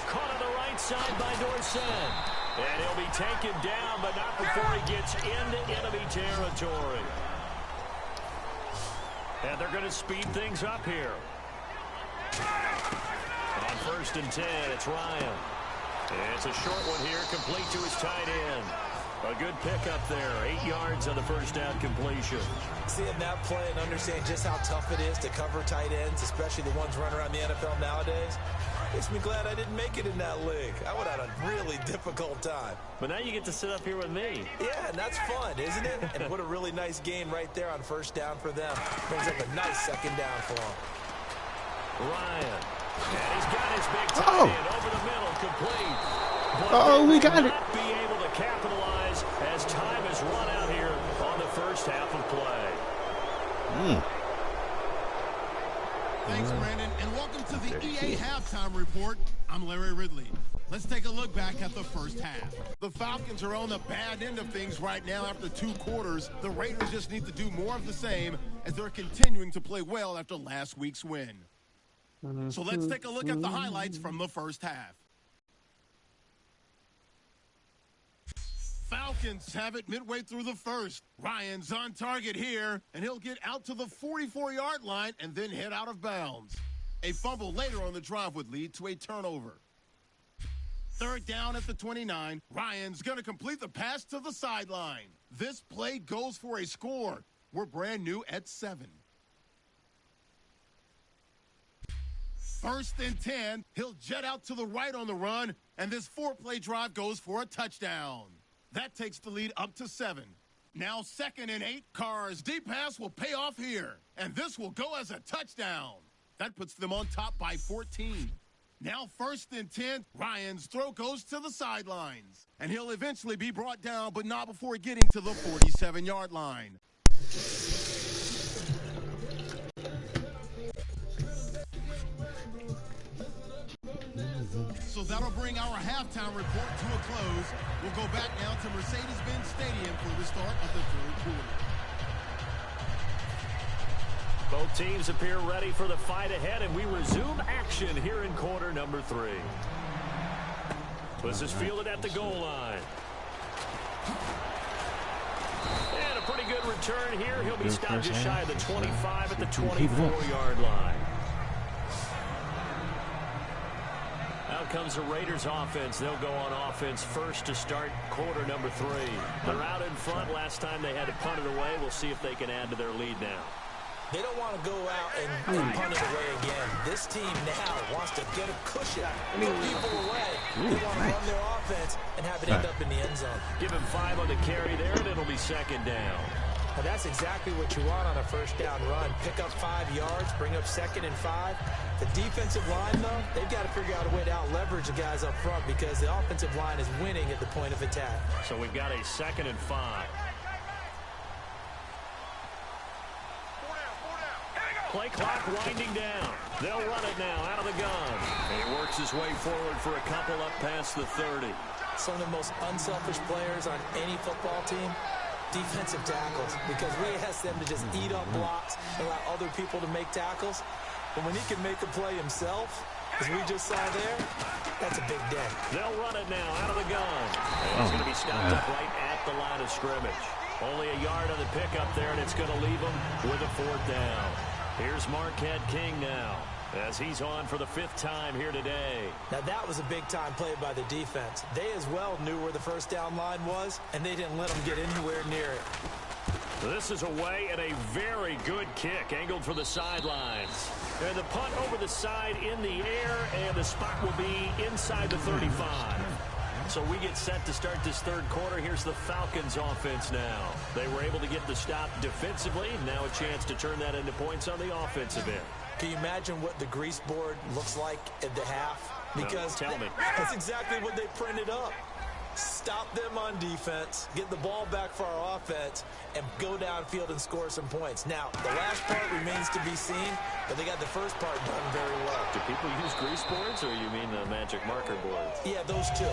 Caught on the right side by Dorsett. And he'll be taken down, but not before he gets into enemy territory. And they're going to speed things up here. On 1st and 10, it's Ryan. It's a short one here, complete to his tight end. A good pickup there, 8 yards on the first down completion. Seeing that play and understanding just how tough it is to cover tight ends, especially the ones running around the NFL nowadays, makes me glad I didn't make it in that league. I would have had a really difficult time. But now you get to sit up here with me. Yeah, and that's fun, isn't it? And what a really nice gain right there on 1st down for them. Brings up a nice 2nd down for them. Ryan. And he's got his big tight end over the middle, complete. Oh, we got it. Not be able to capitalize as time has run out here on the first half of play. Thanks, Brandon, and welcome to the EA Halftime Report. I'm Larry Ridley. Let's take a look back at the first half. The Falcons are on the bad end of things right now after 2 quarters. The Raiders just need to do more of the same as they're continuing to play well after last week's win. So let's take a look at the highlights from the first half. Falcons have it midway through the first. Ryan's on target here, and he'll get out to the 44-yard line and then head out of bounds. A fumble later on the drive would lead to a turnover. Third down at the 29. Ryan's going to complete the pass to the sideline. This play goes for a score. We're brand new at 7. First and 10. He'll jet out to the right on the run, and this 4-play drive goes for a touchdown. That takes the lead up to 7. Now 2nd and 8. Carr's deep pass will pay off here, and this will go as a touchdown. That puts them on top by 14. Now 1st and 10. Ryan's throw goes to the sidelines, and he'll eventually be brought down, but not before getting to the 47-yard line. So that'll bring our halftime report to a close. We'll go back now to Mercedes-Benz Stadium for the start of the 3rd quarter. Both teams appear ready for the fight ahead, and we resume action here in quarter number 3. This is fielded at the goal line. And a pretty good return here. He'll be stopped just shy of the 25 at the 24-yard line. Out comes the Raiders offense. They'll go on offense first to start quarter number 3. They're out in front. Last time they had to punt it away. We'll see if they can add to their lead now. They don't want to go out and punt it away again. This team now wants to get a cushion, put people away. They want to run their offense and have it end up in the end zone. Give him 5 on the carry there, and it'll be 2nd down. Now that's exactly what you want on a 1st down run. Pick up 5 yards, bring up 2nd and 5. The defensive line, though, they've got to figure out a way to out-leverage the guys up front because the offensive line is winning at the point of attack. So we've got a 2nd and 5. Play clock winding down. They'll run it now out of the gun. And he works his way forward for a couple up past the 30. Some of the most unselfish players on any football team, defensive tackles, because we ask them to just eat up blocks and allow other people to make tackles. But when he can make a play himself, as we just saw there, that's a big day. They'll run it now out of the gun. And he's going to be stopped up right at the line of scrimmage. Only a yard on the pickup there, and it's going to leave him with a 4th down. Here's Marquette King now, as he's on for the 5th time here today. Now that was a big-time play by the defense. They as well knew where the 1st down line was, and they didn't let them get anywhere near it. This is away and a very good kick, angled for the sidelines. And the punt over the side in the air, and the spot will be inside the 35. So we get set to start this 3rd quarter. Here's the Falcons offense now. They were able to get the stop defensively. Now a chance to turn that into points on the offensive end. Can you imagine what the grease board looks like at the half? Because tell me. That's exactly what they printed up. Stop them on defense, get the ball back for our offense, and go downfield and score some points. Now, the last part remains to be seen, but they got the first part done very well. Do people use grease boards, or you mean the magic marker boards? Yeah, those two.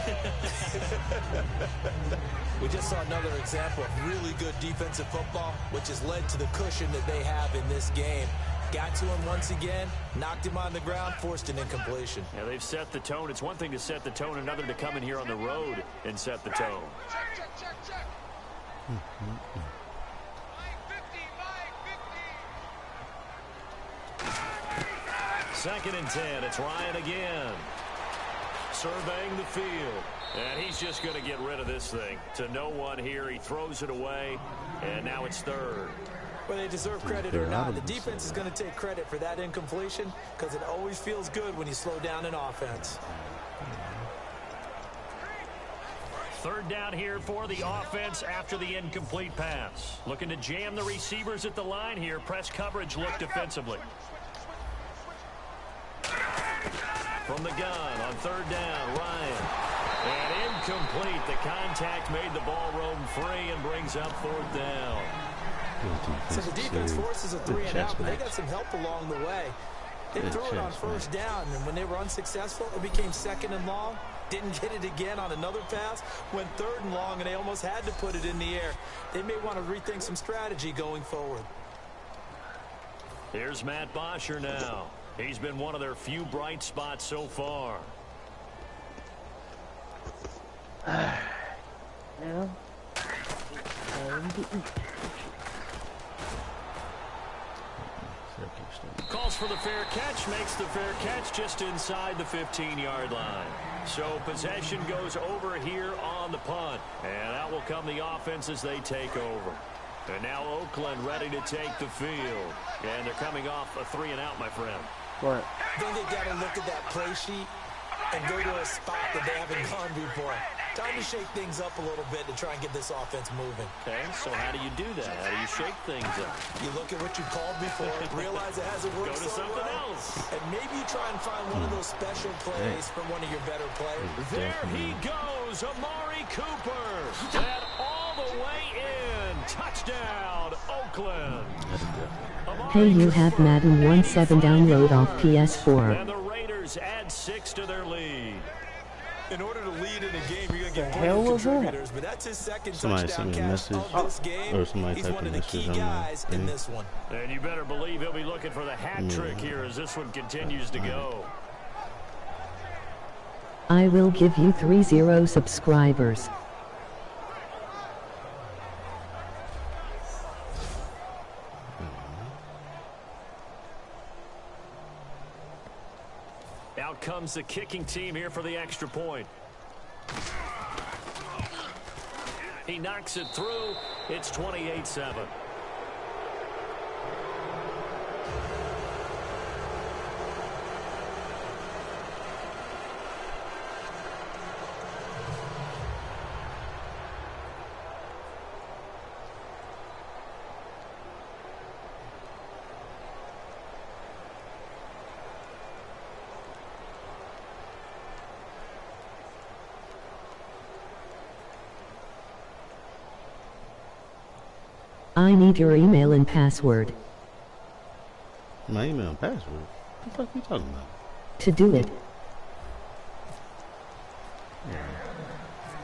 We just saw another example of really good defensive football, which has led to the cushion that they have in this game. Got to him once again, knocked him on the ground, forced an incompletion. Yeah, they've set the tone. It's one thing to set the tone, another to come in here on the road and set the tone. Check. 2nd and 10. It's Ryan again. Surveying the field. And he's just going to get rid of this thing. To no one here. He throws it away. And now it's 3rd. Whether they deserve credit or not, the defense is going to take credit for that incompletion because it always feels good when you slow down an offense. 3rd down here for the offense after the incomplete pass. Looking to jam the receivers at the line here. Press coverage look defensively. From the gun on 3rd down, Ryan. And incomplete. The contact made the ball roam free and brings up 4th down. So the defense forces a 3 and out, but they got some help along the way. They threw it on 1st down, and when they were unsuccessful, it became 2nd and long. Didn't get it again on another pass. Went 3rd and long, and they almost had to put it in the air. They may want to rethink some strategy going forward. Here's Matt Bosher now. He's been one of their few bright spots so far. Yeah. Calls for the fair catch, makes the fair catch just inside the 15-yard line. So possession goes over here on the punt. And out will come the offense as they take over. And now Oakland ready to take the field. And they're coming off a 3-and-out, my friend. What? I think they've got to look at that play sheet and go to a spot that they haven't gone before. Time to shake things up a little bit to try and get this offense moving. Okay, so how do you do that? How do you shake things up? You look at what you called before, realize it hasn't worked Go to so something well, else. and maybe you try and find one of those special plays from one of your better players. There he goes, Amari Cooper. And all the way in. Touchdown, Oakland. Hey, you have Madden 17 download off PS4. And the Raiders add 6 to their lead. In order to lead in a game, you're going to get hell plenty of was that? contributors, but that's his second Somebody touchdown sent me a catch message, of this game. or somebody He's typed one a of the message key on the guys in thing. this one. And you better believe he'll be looking for the hat trick here as this one continues to go. I will give you 30 subscribers. Out comes the kicking team here for the extra point. He knocks it through. It's 28-7. I need your email and password. My email and password? What the fuck are you talking about? To do it,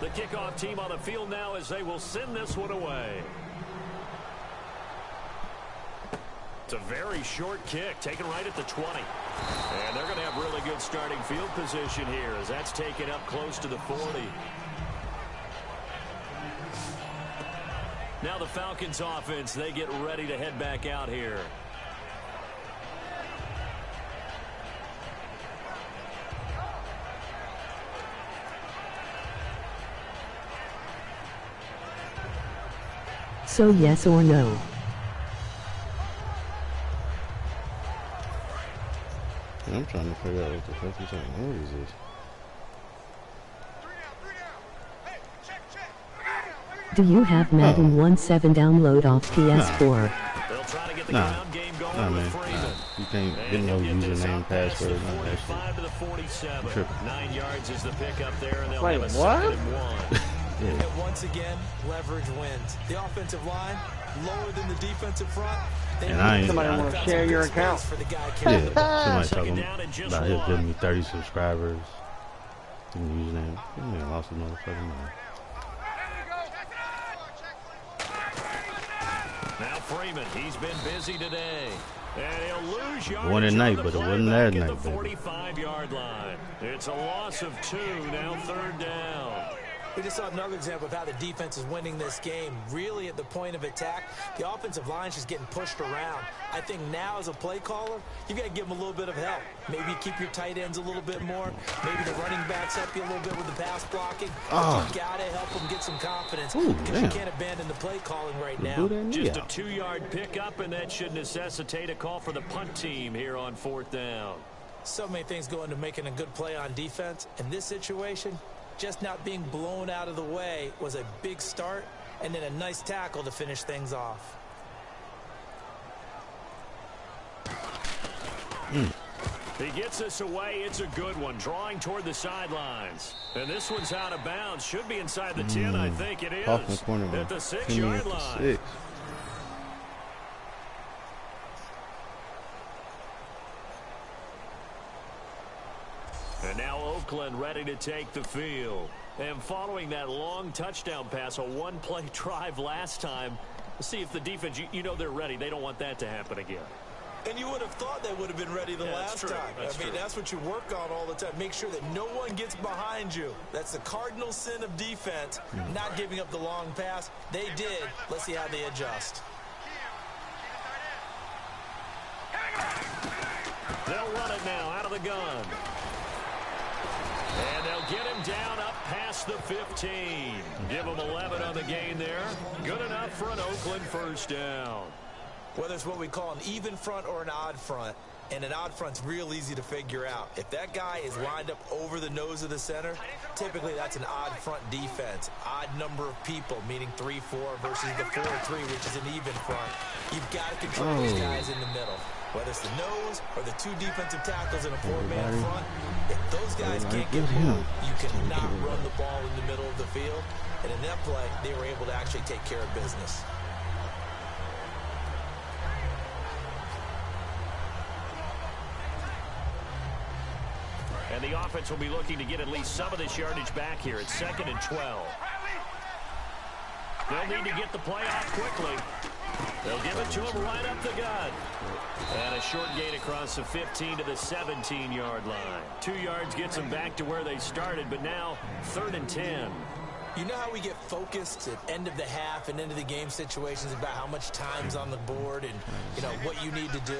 The kickoff team on the field now as they will send this one away. It's a very short kick, taken right at the 20. And they're going to have really good starting field position here as that's taken up close to the 40. Now the Falcons offense, they get ready to head back out here. so yes or no. I'm trying to figure out what the fuck you're saying. What is this? Do you have Madden 17 download off PS4? They'll try to get the Nah. ground game going Nah, with man. Freeman. You can't get And no he'll get this username, out past the password, none of that 45 to shit. the 47. Tripping. 9 yards is the pickup there, and they'll Wait, have a what? 2nd and 1. Yeah. And once again, leverage wins. The offensive line, lower than the defensive front. They And I ain't- Somebody I- want to share your account. for the guy Yeah, carrying the ball. somebody Second talking down and just about he'll one. give me 30 subscribers. Username. That man lost his motherfucking mind. Now Freeman, he's been busy today. And he'll lose yardage One at on night, the but it play wasn't back that at night, the baby. 45-yard line. It's a loss of 2, now 3rd down. We just saw another example of how the defense is winning this game. Really at the point of attack, the offensive line's just getting pushed around. I think now as a play caller, you've got to give them a little bit of help. Maybe keep your tight ends a little bit more. Maybe the running backs help you a little bit with the pass blocking. But you got to help them get some confidence because you damn. can't abandon the play calling right You now. blew that knee Just a out. 2-yard pickup, and that should necessitate a call for the punt team here on 4th down. So many things go into making a good play on defense. In this situation, just not being blown out of the way was a big start, and then a nice tackle to finish things off. He gets this away. It's a good one, drawing toward the sidelines. And this one's out of bounds. Should be inside the 10, I think it is. Off the corner. At the Pin me 6-yard at the line. 6. And now Oakland ready to take the field. And following that long touchdown pass, a one-play drive last time, see if the defense, you know they're ready. They don't want that to happen again. And you would have thought they would have been ready the last time. I mean, that's what you work on all the time. Make sure that no one gets behind you. That's the cardinal sin of defense, not giving up the long pass. They did. Let's see how they adjust. They'll run it now out of the gun. And they'll get him down up past the 15. Give him 11 on the gain there. Good enough for an Oakland first down. Whether it's what we call an even front or an odd front, and an odd front's real easy to figure out. If that guy is lined up over the nose of the center, typically that's an odd front defense. Odd number of people, meaning 3-4 versus the 4-3, which is an even front. You've got to control these guys in the middle. Whether it's the nose or the two defensive tackles in a four-man front, if those guys can't get moved, you cannot run the ball in the middle of the field. And in that play, they were able to actually take care of business. And the offense will be looking to get at least some of this yardage back here. It's 2nd and 12. They'll need to get the play off quickly. They'll give it to him right up the gut. And a short gain across the 15 to the 17-yard line. 2 yards gets them back to where they started, but now 3rd and 10. You know how we get focused at end of the half and end of the game situations about how much time's on the board and, you know, what you need to do?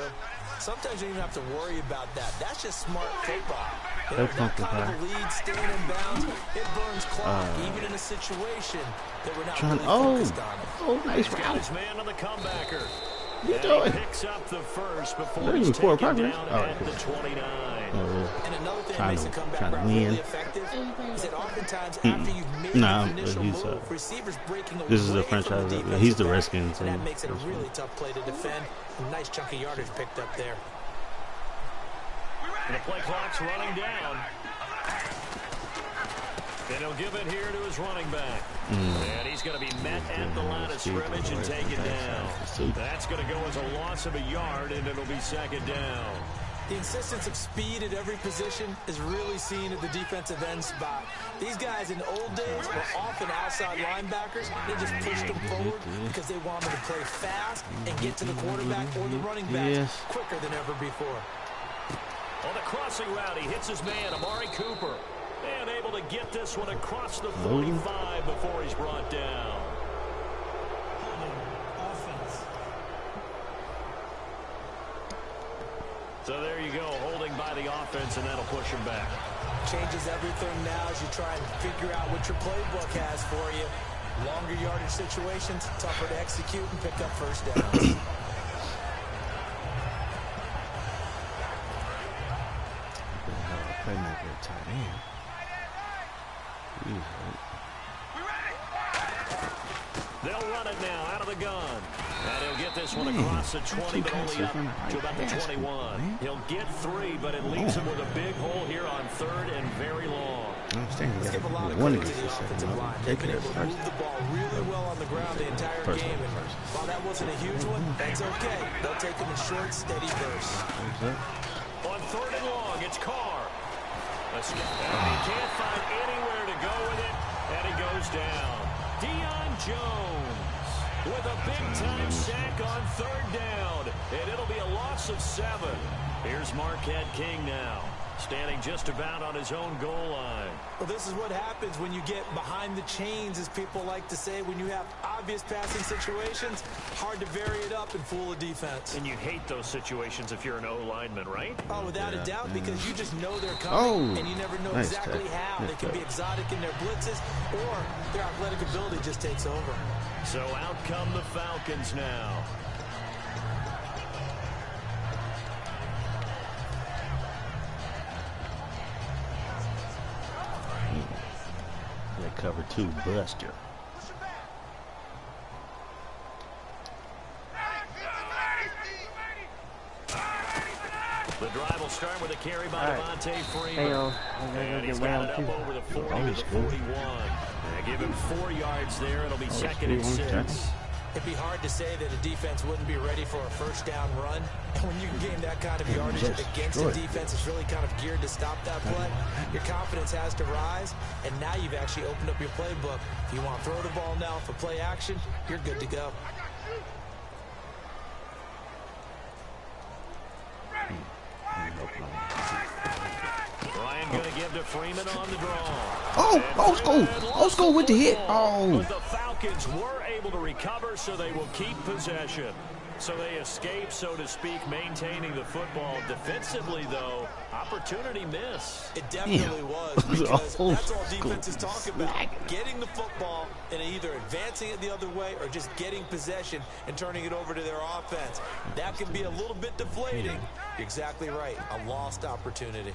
Sometimes you don't even have to worry about that. That's just smart football. You know, that kind of a lead, staying in bounds, it burns clock, even in a situation that we're not really focused on. Oh, nice route. Got his man on the comebacker. What are you doing? He picks up the first before he's taken down at the 29. And another thing that makes a comeback route really effective is that oftentimes after you've made the initial move, receivers breaking away from the defense. He's the Redskins. And that makes it a really tough play to defend. A nice chunk of yardage picked up there. And the play clock's running down. And he'll give it here to his running back. And he's going to be met at the line of scrimmage and taken down. That's going to go as a loss of a yard, and it'll be 2nd down. The insistence of speed at every position is really seen at the defensive end spot. These guys in old days were often outside linebackers. They just pushed them forward because they wanted to play fast and get to the quarterback or the running back quicker than ever before. On the crossing route, he hits his man, Amari Cooper. And able to get this one across the 45 before he's brought down. So there you go, holding by the offense, and that'll push him back. Changes everything now as you try and figure out what your playbook has for you. Longer yardage situations, tougher to execute and pick up first downs. Playmaker tight end. They'll run it now out of the gun. And he'll get this one across the 20, but only up to about the 21. He'll get 3, but it leaves him with a big hole here on 3rd and very long. Let's give a lot of credit to the offensive line. They've been able to move the ball really well on the ground the entire game. And while that wasn't a huge one, that's okay. They'll take them in short, steady bursts. On 3rd and long, it's Carr. And he can't find anywhere to go with it, and he goes down. Deion Jones with a big-time sack on 3rd down, and it'll be a loss of 7. Here's Marquette King now, standing just about on his own goal line. Well, this is what happens when you get behind the chains, as people like to say. When you have obvious passing situations, hard to vary it up and fool a defense. And you hate those situations if you're an O-lineman, right? Oh, without a doubt, because you just know they're coming, and you never know exactly how. They can be exotic in their blitzes, or their athletic ability just takes over. So out come the Falcons now. Cover 2 buster. The drive will start with a carry by Devontae Freeman. And he's got it up over the 40 to the 41. They give him 4 yards there. It'll be 2nd and 6. It'd be hard to say that a defense wouldn't be ready for a first down run. And when you can gain that kind of yardage against a defense that's really kind of geared to stop that play, your confidence has to rise, and now you've actually opened up your playbook. If you want to throw the ball now for play action, you're good to go. Ryan going to give to Freeman on the draw. Oh, old school with the hit. Oh. But the Falcons were able to recover, so they will keep possession. So they escape, so to speak, maintaining the football. Defensively, though, opportunity miss. It definitely was, because that's all defenses talk about. Getting the football and either advancing it the other way or just getting possession and turning it over to their offense. That can be a little bit deflating. You're exactly right. A lost opportunity.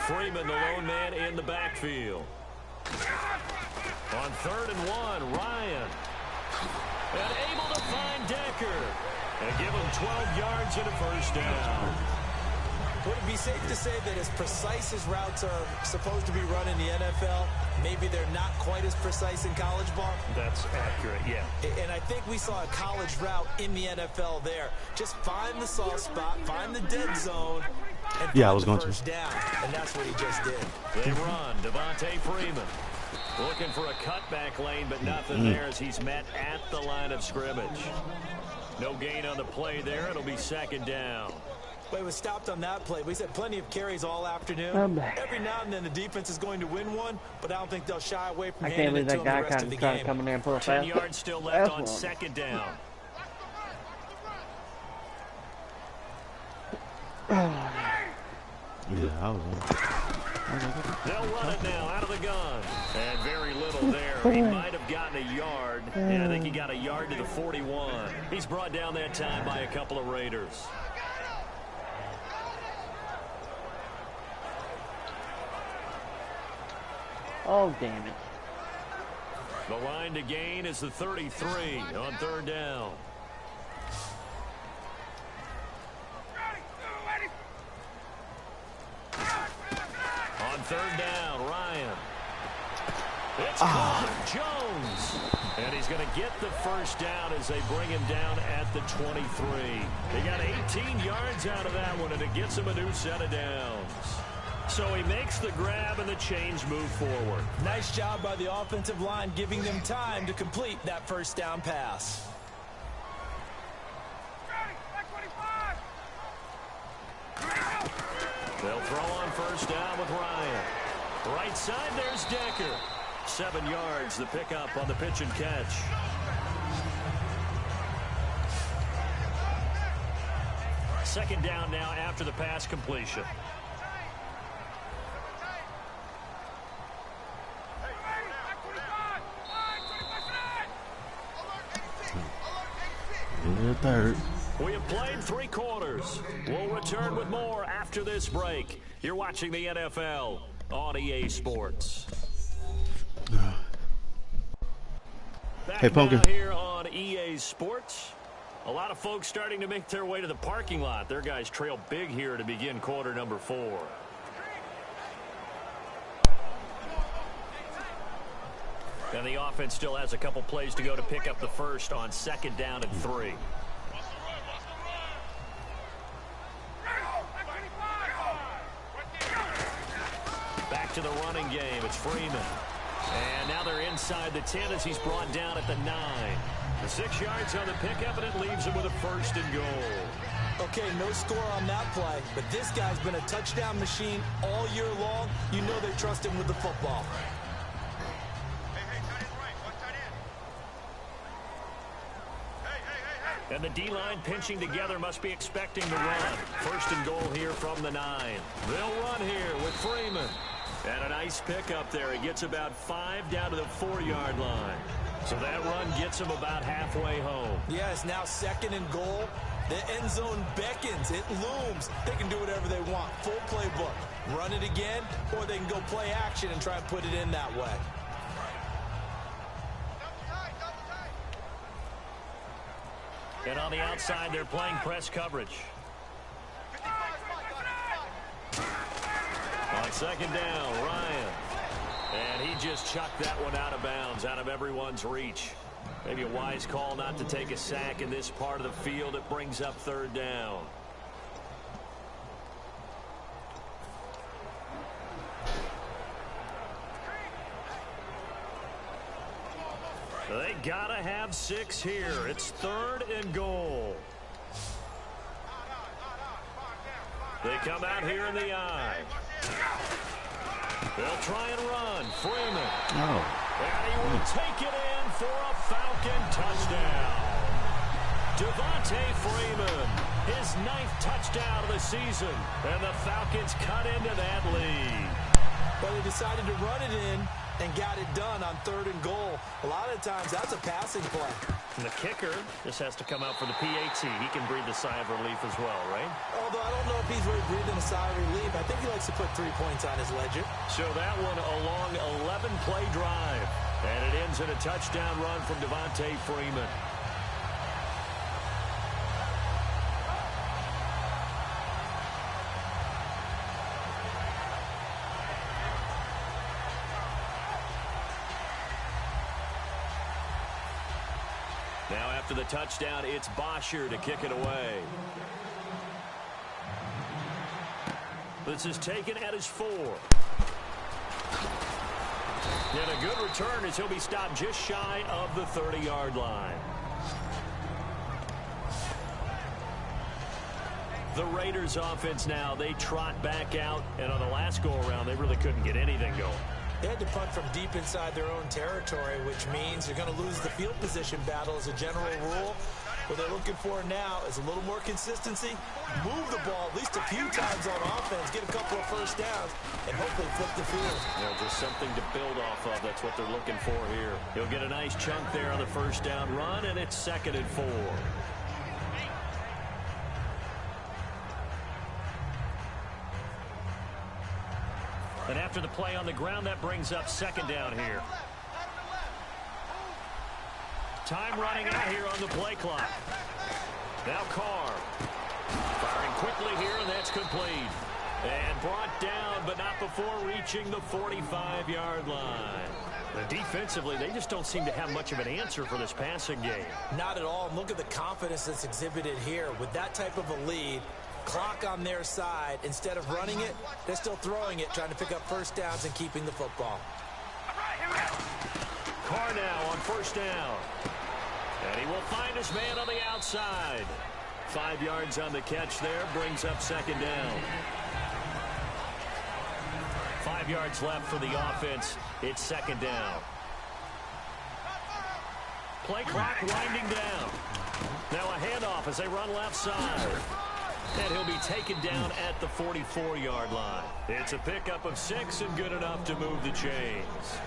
Freeman, the lone man in the backfield. On 3rd and 1, Ryan. And able to find Decker. And give him 12 yards and a first down. Would it be safe to say that as precise as routes are supposed to be run in the NFL, maybe they're not quite as precise in college ball? That's accurate, yeah. And I think we saw a college route in the NFL there. Just find the soft spot, find the dead zone, and yeah, I was going first down. And that's what he just did. They run. Devontae Freeman looking for a cutback lane, but nothing there as he's met at the line of scrimmage. No gain on the play there. It'll be 2nd down. Well, he was stopped on that play. He's had plenty of carries all afternoon. Every now and then the defense is going to win one, but I don't think they'll shy away from handing it to him the rest of the game. Come in there and pull a 10 yards still left on 2nd down. Yeah, I was on. They'll run it now out of the gun. And very little there. He might have gotten a yard. And I think he got a yard to the 41. He's brought down that time by a couple of Raiders. Oh, damn it. The line to gain is the 33 on 3rd down. On 3rd down, Ryan. It's caught. Jones. And he's going to get the first down as they bring him down at the 23. They got 18 yards out of that one, and it gets him a new set of downs. So he makes the grab and the chains move forward. Nice job by the offensive line, giving them time to complete that first down pass. They'll throw on first down with Ryan. Right side, there's Decker. 7 yards, the pickup on the pitch and catch. Second down now after the pass completion. Third. We have played 3 quarters. We'll return with more after this break. You're watching the NFL on EA Sports. Hey, Pumpkin. Back now here on EA Sports. A lot of folks starting to make their way to the parking lot. Their guys trail big here to begin quarter number 4. And the offense still has a couple plays to go to pick up the first on 2nd down and 3. Back to the running game. It's Freeman. And now they're inside the 10 as he's brought down at the 9. The 6 yards on the pickup, and it leaves him with a 1st and goal. Okay, no score on that play, but this guy's been a touchdown machine all year long. You know they trust him with the football. And the D-line pinching together must be expecting to run. 1st and goal here from the 9. They'll run here with Freeman. And a nice pickup there. He gets about 5 down to the 4-yard line. So that run gets him about halfway home. Yeah, it's now 2nd and goal. The end zone beckons. It looms. They can do whatever they want. Full playbook. Run it again, or they can go play action and try and put it in that way. And on the outside, they're playing press coverage. On 2nd down, Ryan. And he just chucked that one out of bounds, out of everyone's reach. Maybe a wise call not to take a sack in this part of the field. It brings up third down. They gotta have 6 here. It's 3rd and goal. They come out here in the eye. They'll try and run. Freeman. Oh. And he will take it in for a Falcon touchdown. Devontae Freeman, his 9th touchdown of the season. And the Falcons cut into that lead. Well, they decided to run it in and got it done on 3rd and goal. A lot of times, that's a passing play. And the kicker just has to come out for the PAT. He can breathe a sigh of relief as well, right? Although I don't know if he's really breathing a sigh of relief. I think he likes to put 3 points on his ledger. So that one a long 11-play drive. And it ends in a touchdown run from Devontae Freeman. Now after the touchdown, it's Bosher to kick it away. This is taken at his 4. And a good return as he'll be stopped just shy of the 30-yard line. The Raiders offense now, they trot back out. And on the last go-around, they really couldn't get anything going. They had to punt from deep inside their own territory, which means you're going to lose the field position battle as a general rule. What they're looking for now is a little more consistency, move the ball at least a few times on offense, get a couple of first downs, and hopefully flip the field. You know, just something to build off of. That's what they're looking for here. He'll get a nice chunk there on the first down run, and it's 2nd and 4. And after the play on the ground, that brings up 2nd down here. Time running out here on the play clock. Now Carr. Firing quickly here, and that's complete. And brought down, but not before reaching the 45-yard line. And defensively, they just don't seem to have much of an answer for this passing game. Not at all. And look at the confidence that's exhibited here. With that type of a lead, clock on their side, instead of running it, they're still throwing it, trying to pick up first downs and keeping the football. Carr now on first down. And he will find his man on the outside. 5 yards on the catch there, brings up 2nd down. 5 yards left for the offense. It's 2nd down. Play clock winding down. Now a handoff as they run left side. And he'll be taken down at the 44-yard line. It's a pickup of 6 and good enough to move the chains.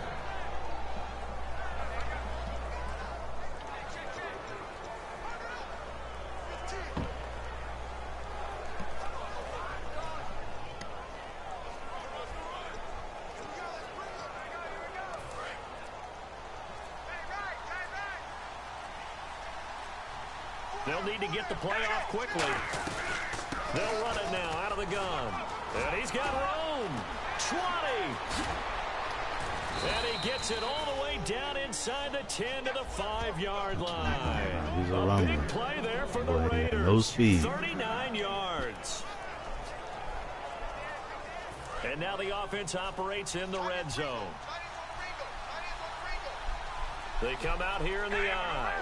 They'll need to get the play off quickly. They'll run it now out of the gun. And he's got room. 20. And he gets it all the way down inside the 10 to the 5-yard line. He's a big play there for the Raiders. No speed. 39 yards. And now the offense operates in the red zone. They come out here in the eye.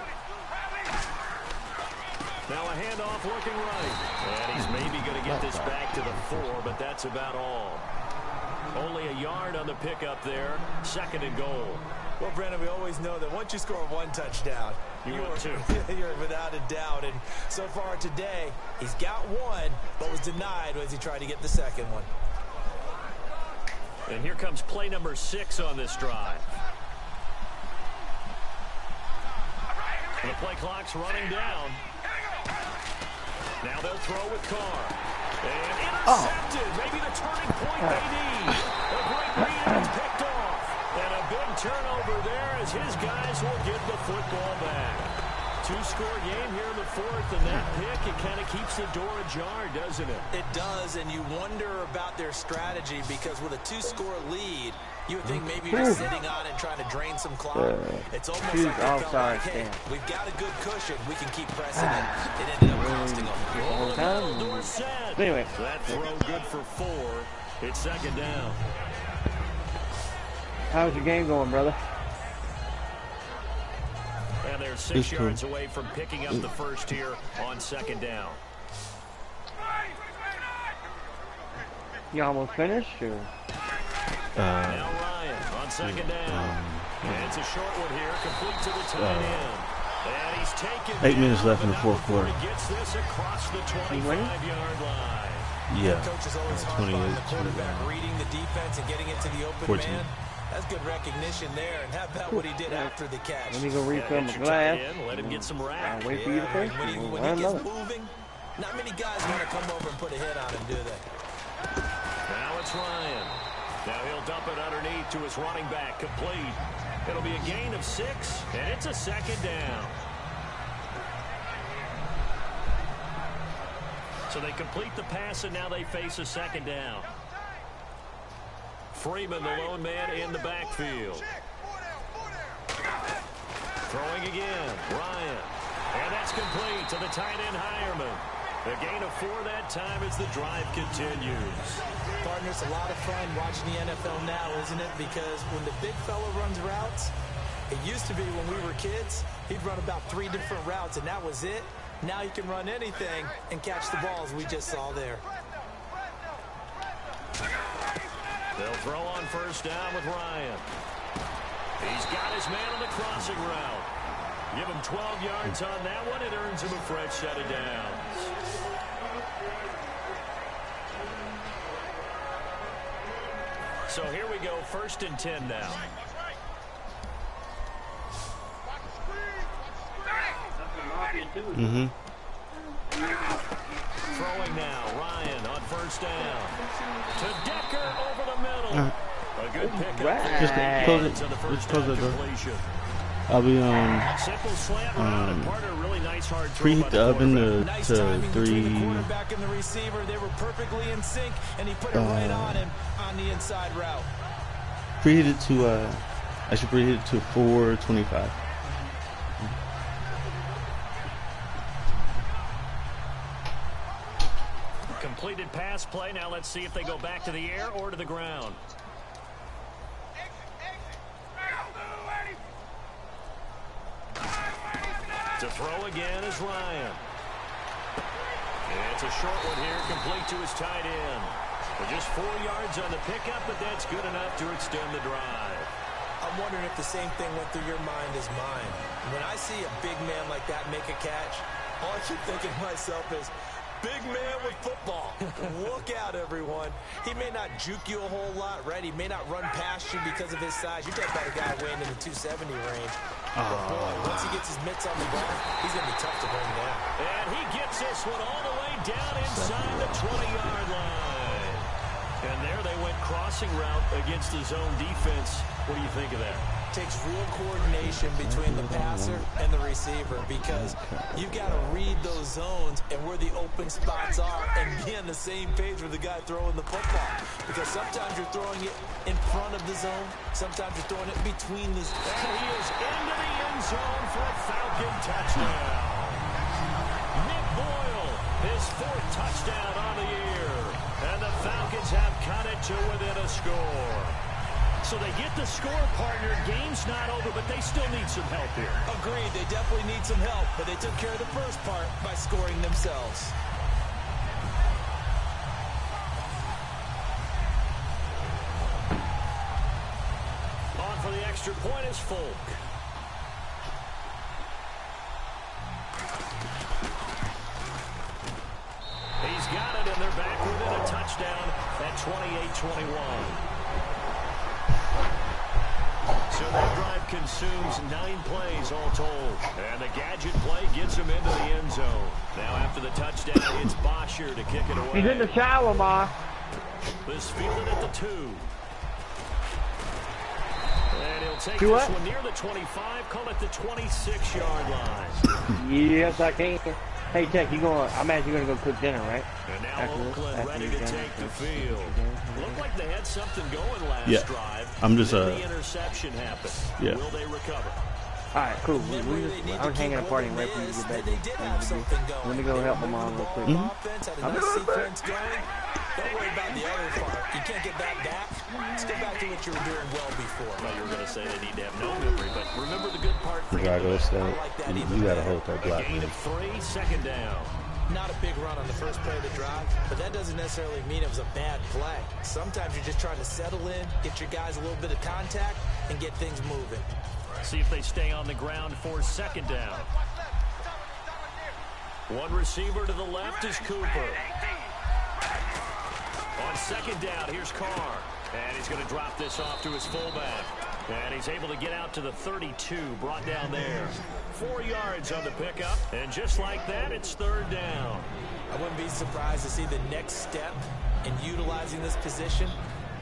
Now a handoff looking right. And he's maybe going to get this back to the 4, but that's about all. Only a yard on the pickup there. 2nd and goal. Well, Brandon, we always know that once you score 1 touchdown, you're without a doubt. And so far today, he's got 1, but was denied as he tried to get the 2nd one. And here comes play number 6 on this drive. And the play clock's running down. Now they'll throw with Carr. And intercepted. Maybe the turning point they need. A great read and it's picked off. And a big turnover there as his guys will get the football back. 2-score game here in the 4th, and that pick, it kind of keeps the door ajar, doesn't it? It does, and you wonder about their strategy because with a 2-score lead, You would think maybe you're sitting on it trying to drain some clock. It's almost like they felt like, hey, we've got a good cushion. We can keep pressing it. It ended up costing them. Anyway. That throw good for 4. It's second down. How's your game going, brother? And they're 6 yards away from picking up the first here on second down. You almost finished, or? Now Ryan on second down. And it's a short one here, complete to the tight end. And he's taken 8 minutes left in the fourth quarter. He gets this across the 25-yard line. Yeah. Coach is always hard on the quarterback, reading the defense and getting it to the open 14. man. That's good recognition there. And how about what he did after the catch? Let me go refill my glass. Let him get some rack. I'll wait for you to finish. When he gets moving, not many guys want to come over and put a hit on him, do they? Now it's Ryan. Now he'll dump it underneath to his running back, complete. It'll be a gain of 6, and it's a second down. So they complete the pass, and now they face a second down. Freeman, the lone man, in the backfield. Throwing again, Ryan. And that's complete to the tight end, Hireman. A gain of 4 that time as the drive continues. Partner, it's a lot of fun watching the NFL now, isn't it? Because when the big fella runs routes, it used to be when we were kids, he'd run about 3 different routes, and that was it. Now you can run anything and catch the balls we just saw there. They'll throw on first down with Ryan. He's got his man on the crossing route. Give him 12 yards on that one. It earns him a fresh set of downs. So here we go, 1st and 10 now. Throwing now, Ryan on first down. To Decker over the middle. A good pickup. Just close it. Just close it, bro. I'll be preheat the oven to 3. Quarterback and the receiver, they were perfectly in sync, and he put it right on him on the inside route. Preheat it to I should preheat it to 425. Completed pass play. Now let's see if they go back to the air or to the ground. To throw again is Ryan. It's a short one here, complete to his tight end. With just 4 yards on the pickup, but that's good enough to extend the drive. I'm wondering if the same thing went through your mind as mine. When I see a big man like that make a catch, all I keep thinking to myself is, big man with football. Look out, everyone. He may not juke you a whole lot, right? He may not run past you because of his size. You're talking about a guy weighing in the 270 range. But boy, once he gets his mitts on the ball, he's going to be tough to bring down. And he gets this one all the way down inside the 20-yard line. And there they went crossing route against the zone defense. What do you think of that? Takes real coordination between the passer and the receiver, because you've got to read those zones and where the open spots are and be on the same page with the guy throwing the football. Because sometimes you're throwing it in front of the zone, sometimes you're throwing it between the zones. And he is into the end zone for a Falcon touchdown. Nick Boyle, his 4th touchdown on the year. And the Falcons have cut it to within a score. So they get the score, partner. Game's not over, but they still need some help here. Agreed. They definitely need some help, but they took care of the first part by scoring themselves. On for the extra point is Folk. He's got it, and they're back within a touchdown at 28-21. So that drive consumes 9 plays all told. And the gadget play gets him into the end zone. Now after the touchdown, it's Bosher to kick it away. He's in the shower, Ma. This fielded at the 2. And he'll take this one near the 25, call it the 26-yard line. Yes, I can. Hey, Tech, you going? I imagine you're gonna go cook dinner, right? And now Oakland ready to take the field. Looked like they had something going last drive. I'm just the interception happened. Yeah. Will they recover? All right, cool. I was hanging a party right for you to get back. Let me go help my mom real quick. I'll be right back. Don't worry about the other part. You can't get that back. Let's get back to what you were doing well before. I thought you were going to say they need to have no memory, but remember the good part for Drago said, you got to hold that block. Gain of 3, second down. Not a big run on the first play of the drive, but that doesn't necessarily mean it was a bad play. Sometimes you're just trying to settle in, get your guys a little bit of contact, and get things moving. See if they stay on the ground for second down. One receiver to the left is Cooper. On second down, here's Carr. And he's going to drop this off to his fullback. And he's able to get out to the 32, brought down there. 4 yards on the pickup. And just like that, it's third down. I wouldn't be surprised to see the next step in utilizing this position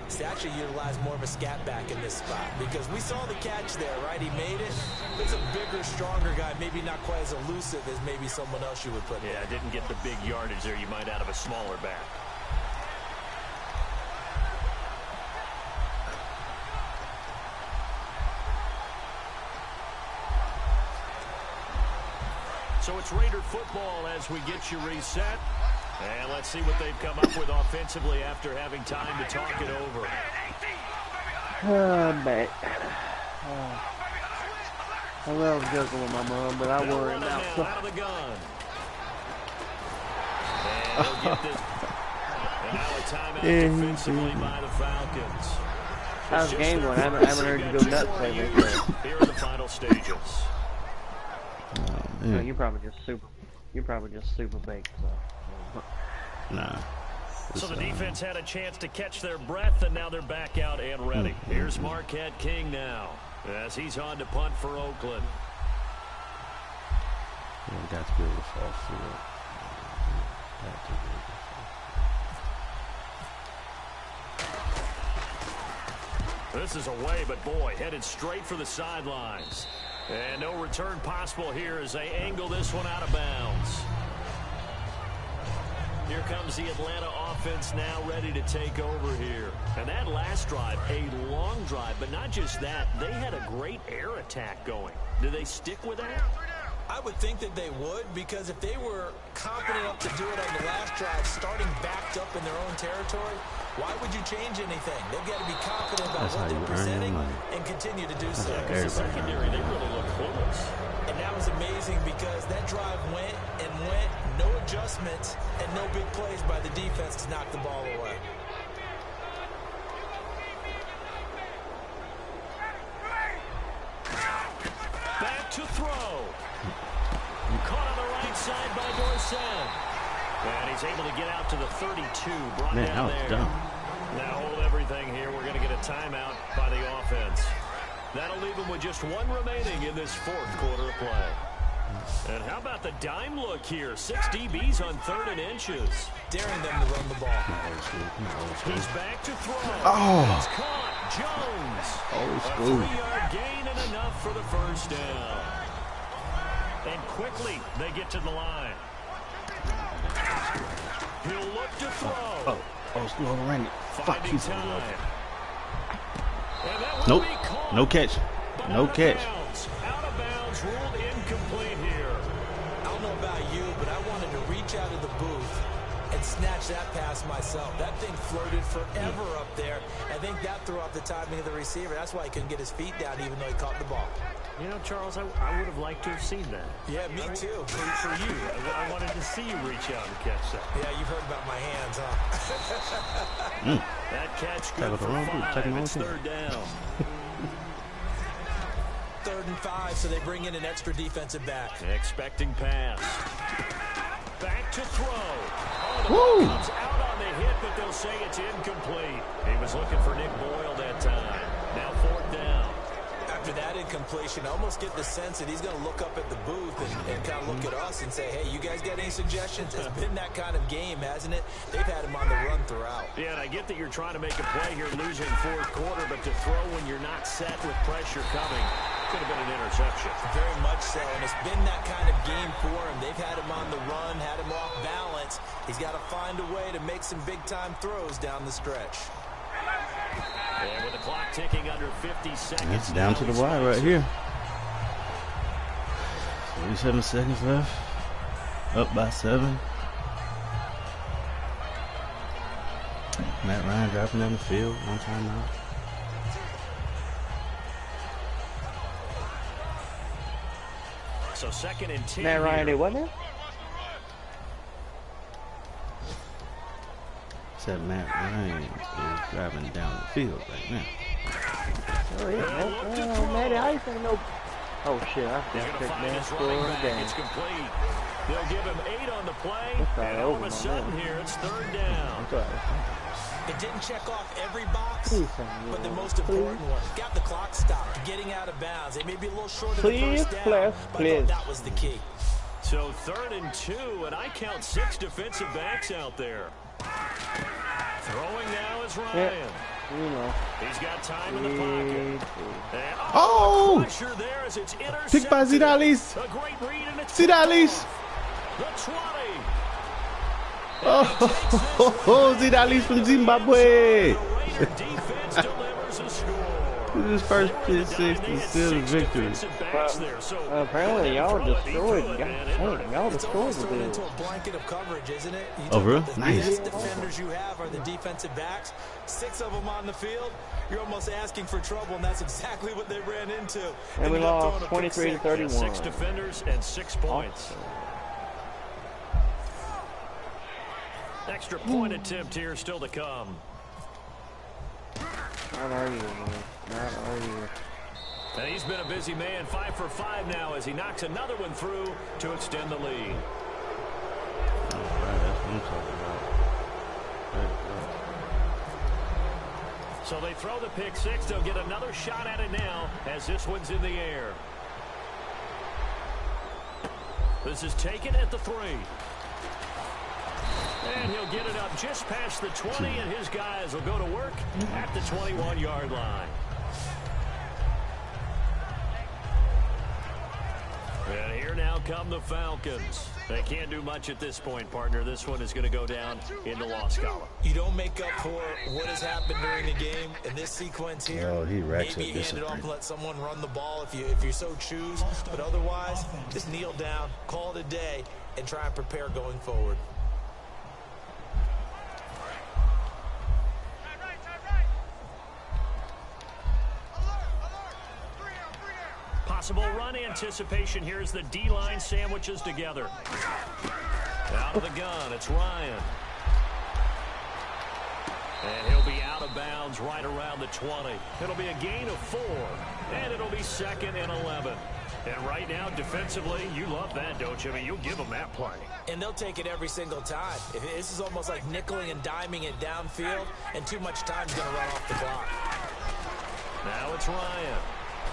is to actually utilize more of a scat back in this spot. Because we saw the catch there, right? He made it. It's a bigger, stronger guy, maybe not quite as elusive as maybe someone else you would put Yeah, didn't get the big yardage there you might out of a smaller back. So it's Raider football as we get you reset. And let's see what they've come up with offensively after having time to talk it over. Man. I love joking with my mom, but I worry about out of the gun. And he'll get this. And now a timeout defensively by the Falcons. How's the game going? I haven't heard you go nuts lately. Here in the final stages. No, you're probably just super baked. So. Nah. So the defense had a chance to catch their breath, and now they're back out and ready. Here's Marquette King now, as he's on to punt for Oakland. Yeah, got to be able to fall through it. This is away, but boy, headed straight for the sidelines. And no return possible here as they angle this one out of bounds. Here comes the Atlanta offense now ready to take over here. And that last drive, a long drive, but not just that. They had a great air attack going. Do they stick with that? I would think that they would, because if they were confident enough to do it on the last drive, starting backed up in their own territory, why would you change anything? They've got to be confident about what they're presenting and continue to do so. Because the secondary, they really look clueless. And that was amazing because that drive went and went, no adjustments, and no big plays by the defense to knock the ball away. Back to throw. Caught on the right side by Dorsett. And he's able to get out to the 32. Brought down there. Dumb. Now hold everything here. We're going to get a timeout by the offense. That'll leave them with just one remaining in this fourth quarter of play. And how about the dime look here? 6 DBs on 3rd and inches. Daring them to run the ball. He's back to throw. Oh. It's caught. Jones. A 3-yard gain and enough for the first down. And quickly they get to the line. He'll look to throw. School overran it. Fuck you. Nope. No catch. No catch. Out of bounds, ruled incomplete here. I don't know about you, but I wanted to reach out of the booth and snatch that pass myself. That thing floated forever up there. I think that threw off the timing of the receiver. That's why he couldn't get his feet down even though he caught the ball. You know, Charles, I would have liked to have seen that. Yeah, me too. For you, I wanted to see you reach out and catch that. Yeah, you've heard about my hands, huh? That catch good for 5. It's 3rd down. 3rd and 5, so they bring in an extra defensive back. Expecting pass. Back to throw. Oh, the ball comes out on the hit, but they'll say it's incomplete. He was looking for Nick Boyle that time. Now 4th down. After that incompletion, I almost get the sense that he's going to look up at the booth and kind of look at us and say, hey, you guys got any suggestions? It's been that kind of game, hasn't it? They've had him on the run throughout. Yeah, and I get that you're trying to make a play here losing 4th quarter, but to throw when you're not set with pressure coming, could have been an interception. Very much so, and it's been that kind of game for him. They've had him on the run, had him off balance. He's got to find a way to make some big-time throws down the stretch. And with the clock ticking under 50 seconds. It's down to the wire right here. 47 seconds left. Up by 7. Matt Ryan dropping down the field. One timeout. So 2nd and 10. Matt Ryan did what now? Said Matt Ryan is driving down the field right now. Oh yeah, Matty, I ain't think no. Oh shit, I He's picked find man his score running of the back. game. It's complete. They'll give him 8 on the play. And all of a sudden here, it's 3rd down. It didn't check off every box, but the most important one. Got the clock stopped, getting out of bounds. They may be a little short of the first down, but I thought that was the key. So 3rd and 2, and I count 6 defensive backs out there. Throwing now is Ryan. You know. He's got time in the pocket. And, pressure there as it's intercepted. Pick by Zidalis. A great read, and it's Zidalis. the 20. Oh, Zidalis from Zimbabwe. Defense delivers a score. This is his first pick 6 to seal the victory. Apparently y'all destroyed. Y'all destroyed the into a blanket of coverage, isn't it? Oh, really? Nice. The best defenders you have are the defensive backs. 6 of them on the field. You're almost asking for trouble, and that's exactly what they ran into. And we lost 23-31. 6 defenders and 6 points. Extra point attempt here still to come. Not are you, man? Not are you? And he's been a busy man, 5 for 5 now as he knocks another one through to extend the lead. All right, that's what I'm talking about. So they throw the pick 6. They'll get another shot at it now as this one's in the air. This is taken at the 3. And he'll get it up just past the 20, and his guys will go to work at the 21-yard line. And here now come the Falcons. They can't do much at this point, partner. This one is going to go down in the loss column. You don't make up for what has happened during the game in this sequence here. Oh, he racks Maybe up hand it off discipline. and let someone run the ball if you so choose. But otherwise, just kneel down, call it a day, and try and prepare going forward. Possible run anticipation here as the D-line sandwiches together. Out of the gun, it's Ryan. And he'll be out of bounds right around the 20. It'll be a gain of 4, and it'll be 2nd and 11. And right now, defensively, you love that, don't you? I mean, you'll give them that play. And they'll take it every single time. This is almost like nickeling and diming it downfield, and too much time's going to run off the clock. Now it's Ryan.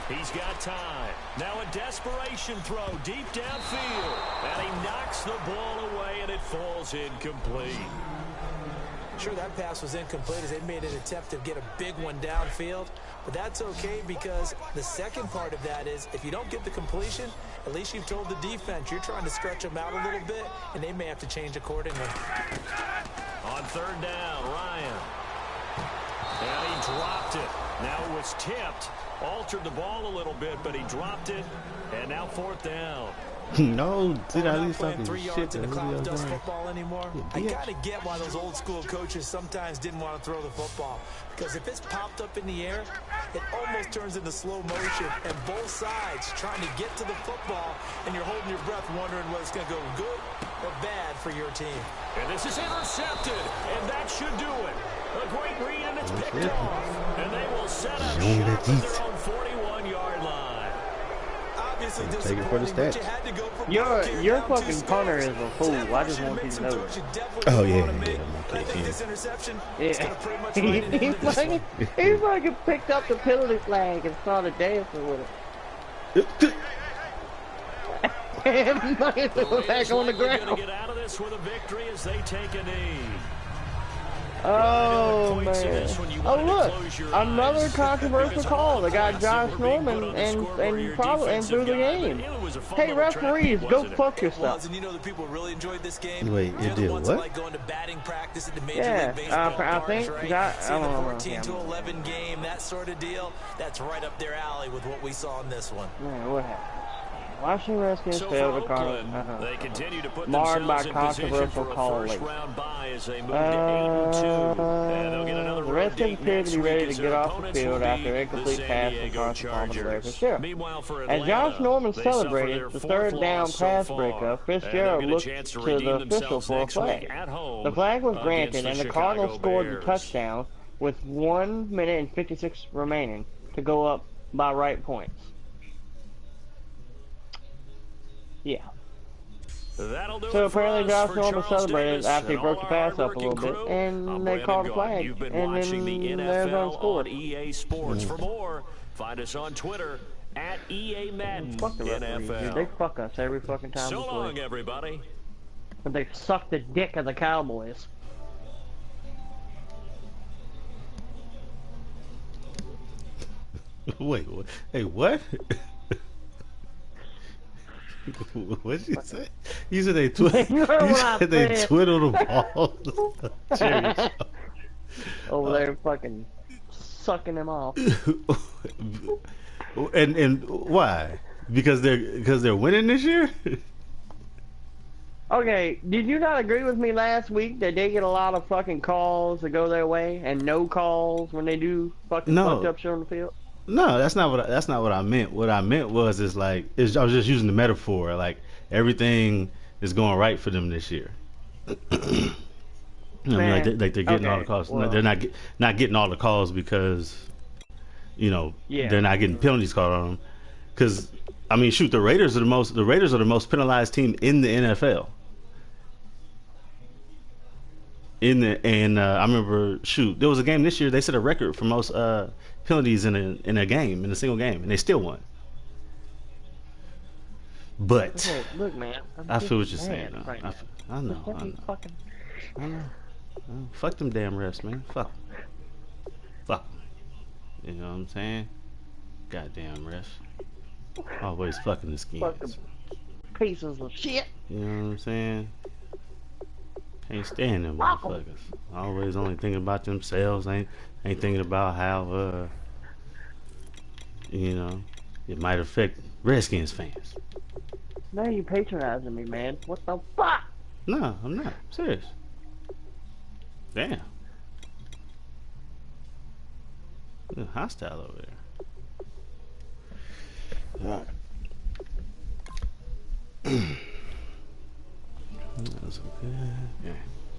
He's got time. Now a desperation throw deep downfield. And he knocks the ball away, and it falls incomplete. Sure, that pass was incomplete as they made an attempt to get a big one downfield. But that's okay because the second part of that is if you don't get the completion, at least you've told the defense you're trying to stretch them out a little bit, and they may have to change accordingly. On 3rd down, Ryan. And he dropped it. Now it was tipped. Altered the ball a little bit, but he dropped it. And now 4th down. No, see that Not playing 3 yards in the clock does football anymore. I Yeah. gotta get why those old school coaches sometimes didn't want to throw the football. Because if it's popped up in the air, it almost turns into slow motion. And both sides trying to get to the football, and you're holding your breath wondering whether it's going to go good or bad for your team. And this is intercepted, and that should do it. A great read, and it's picked off. And they will set up shop at their own 41-yard line. Obviously Take it for the disappointing, but stats. you had to go for Your fucking punter is a fool. I just want you to know that. Oh, yeah, I yeah. think this interception Yeah. is going to pretty much write an end he to this one. fucking picked up the penalty flag and started dancing with it. And might as well back on the Going to ground. get out of this with a victory as they take a knee. Oh, man. Oh, look. Another controversial call. They got Josh Norman and through the game. Hey, referees, go fuck yourself. And you know the people really enjoyed this game. Wait, it did what? Like going to batting practice at the Major League Baseball I think right? Seeing the 14-11 game, that sort of deal, that's right up their alley with what we saw in this one. Man, what happened? Washington Redskins failed to call it. They continue to put Marred by themselves in position controversial for a call late. first-round bye as they move to 8-2. And they'll get another The road Redskins date appear to next be ready week to as get their off the opponents field will after be incomplete the pass San from Diego Carson Palmer to Chargers. Sure. Meanwhile, for As Atlanta, Josh Norman they suffer celebrated their the fourth third down loss so pass far. breakup, And Fitzgerald they'll get a looked chance to to the redeem official themselves for a next week flag. at home The flag was against granted, the and the Chicago Cardinals scored the Bears. touchdown with 1 minute and 56 remaining to go up by right points. Yeah. So apparently Josh Norman celebrated after he broke the pass up a little bit, and they called a flag, You've been and watching the then Arizona NFL scored. on EA Sports. For more, find us on Twitter at EA Madden Fuck the referees, dude. NFL. They fuck us every fucking time. So long, everybody. But they suck the dick of the Cowboys. Wait, hey, what? What did you say? You said they twiddle the balls. Over there fucking sucking them off. and why? Because they're winning this year? Okay, did you not agree with me last week that they get a lot of fucking calls that go their way and no calls when they do fucking fucked up shit on the field? No, that's not what I meant. What I meant I was just using the metaphor, like everything is going right for them this year. I mean, like they're getting all the calls. Well, they're not getting all the calls because, they're not getting penalties called on them. Because I mean, shoot, the Raiders are the most penalized team in the NFL. I remember, there was a game this year. They set a record for most penalties in a single game, and they still won. But okay, look, man, I feel what you're saying. Right I know. Fuck them damn refs, man. Fuck. You know what I'm saying? Goddamn refs. Always fucking the skins. Fucking pieces of shit. You know what I'm saying? Can't stand them motherfuckers. Always only thinking about themselves. Ain't thinking about how it might affect Redskins fans. Now you patronizing me, man. What the fuck? No, I'm not. I'm serious. Damn. Hostile over there. Alright.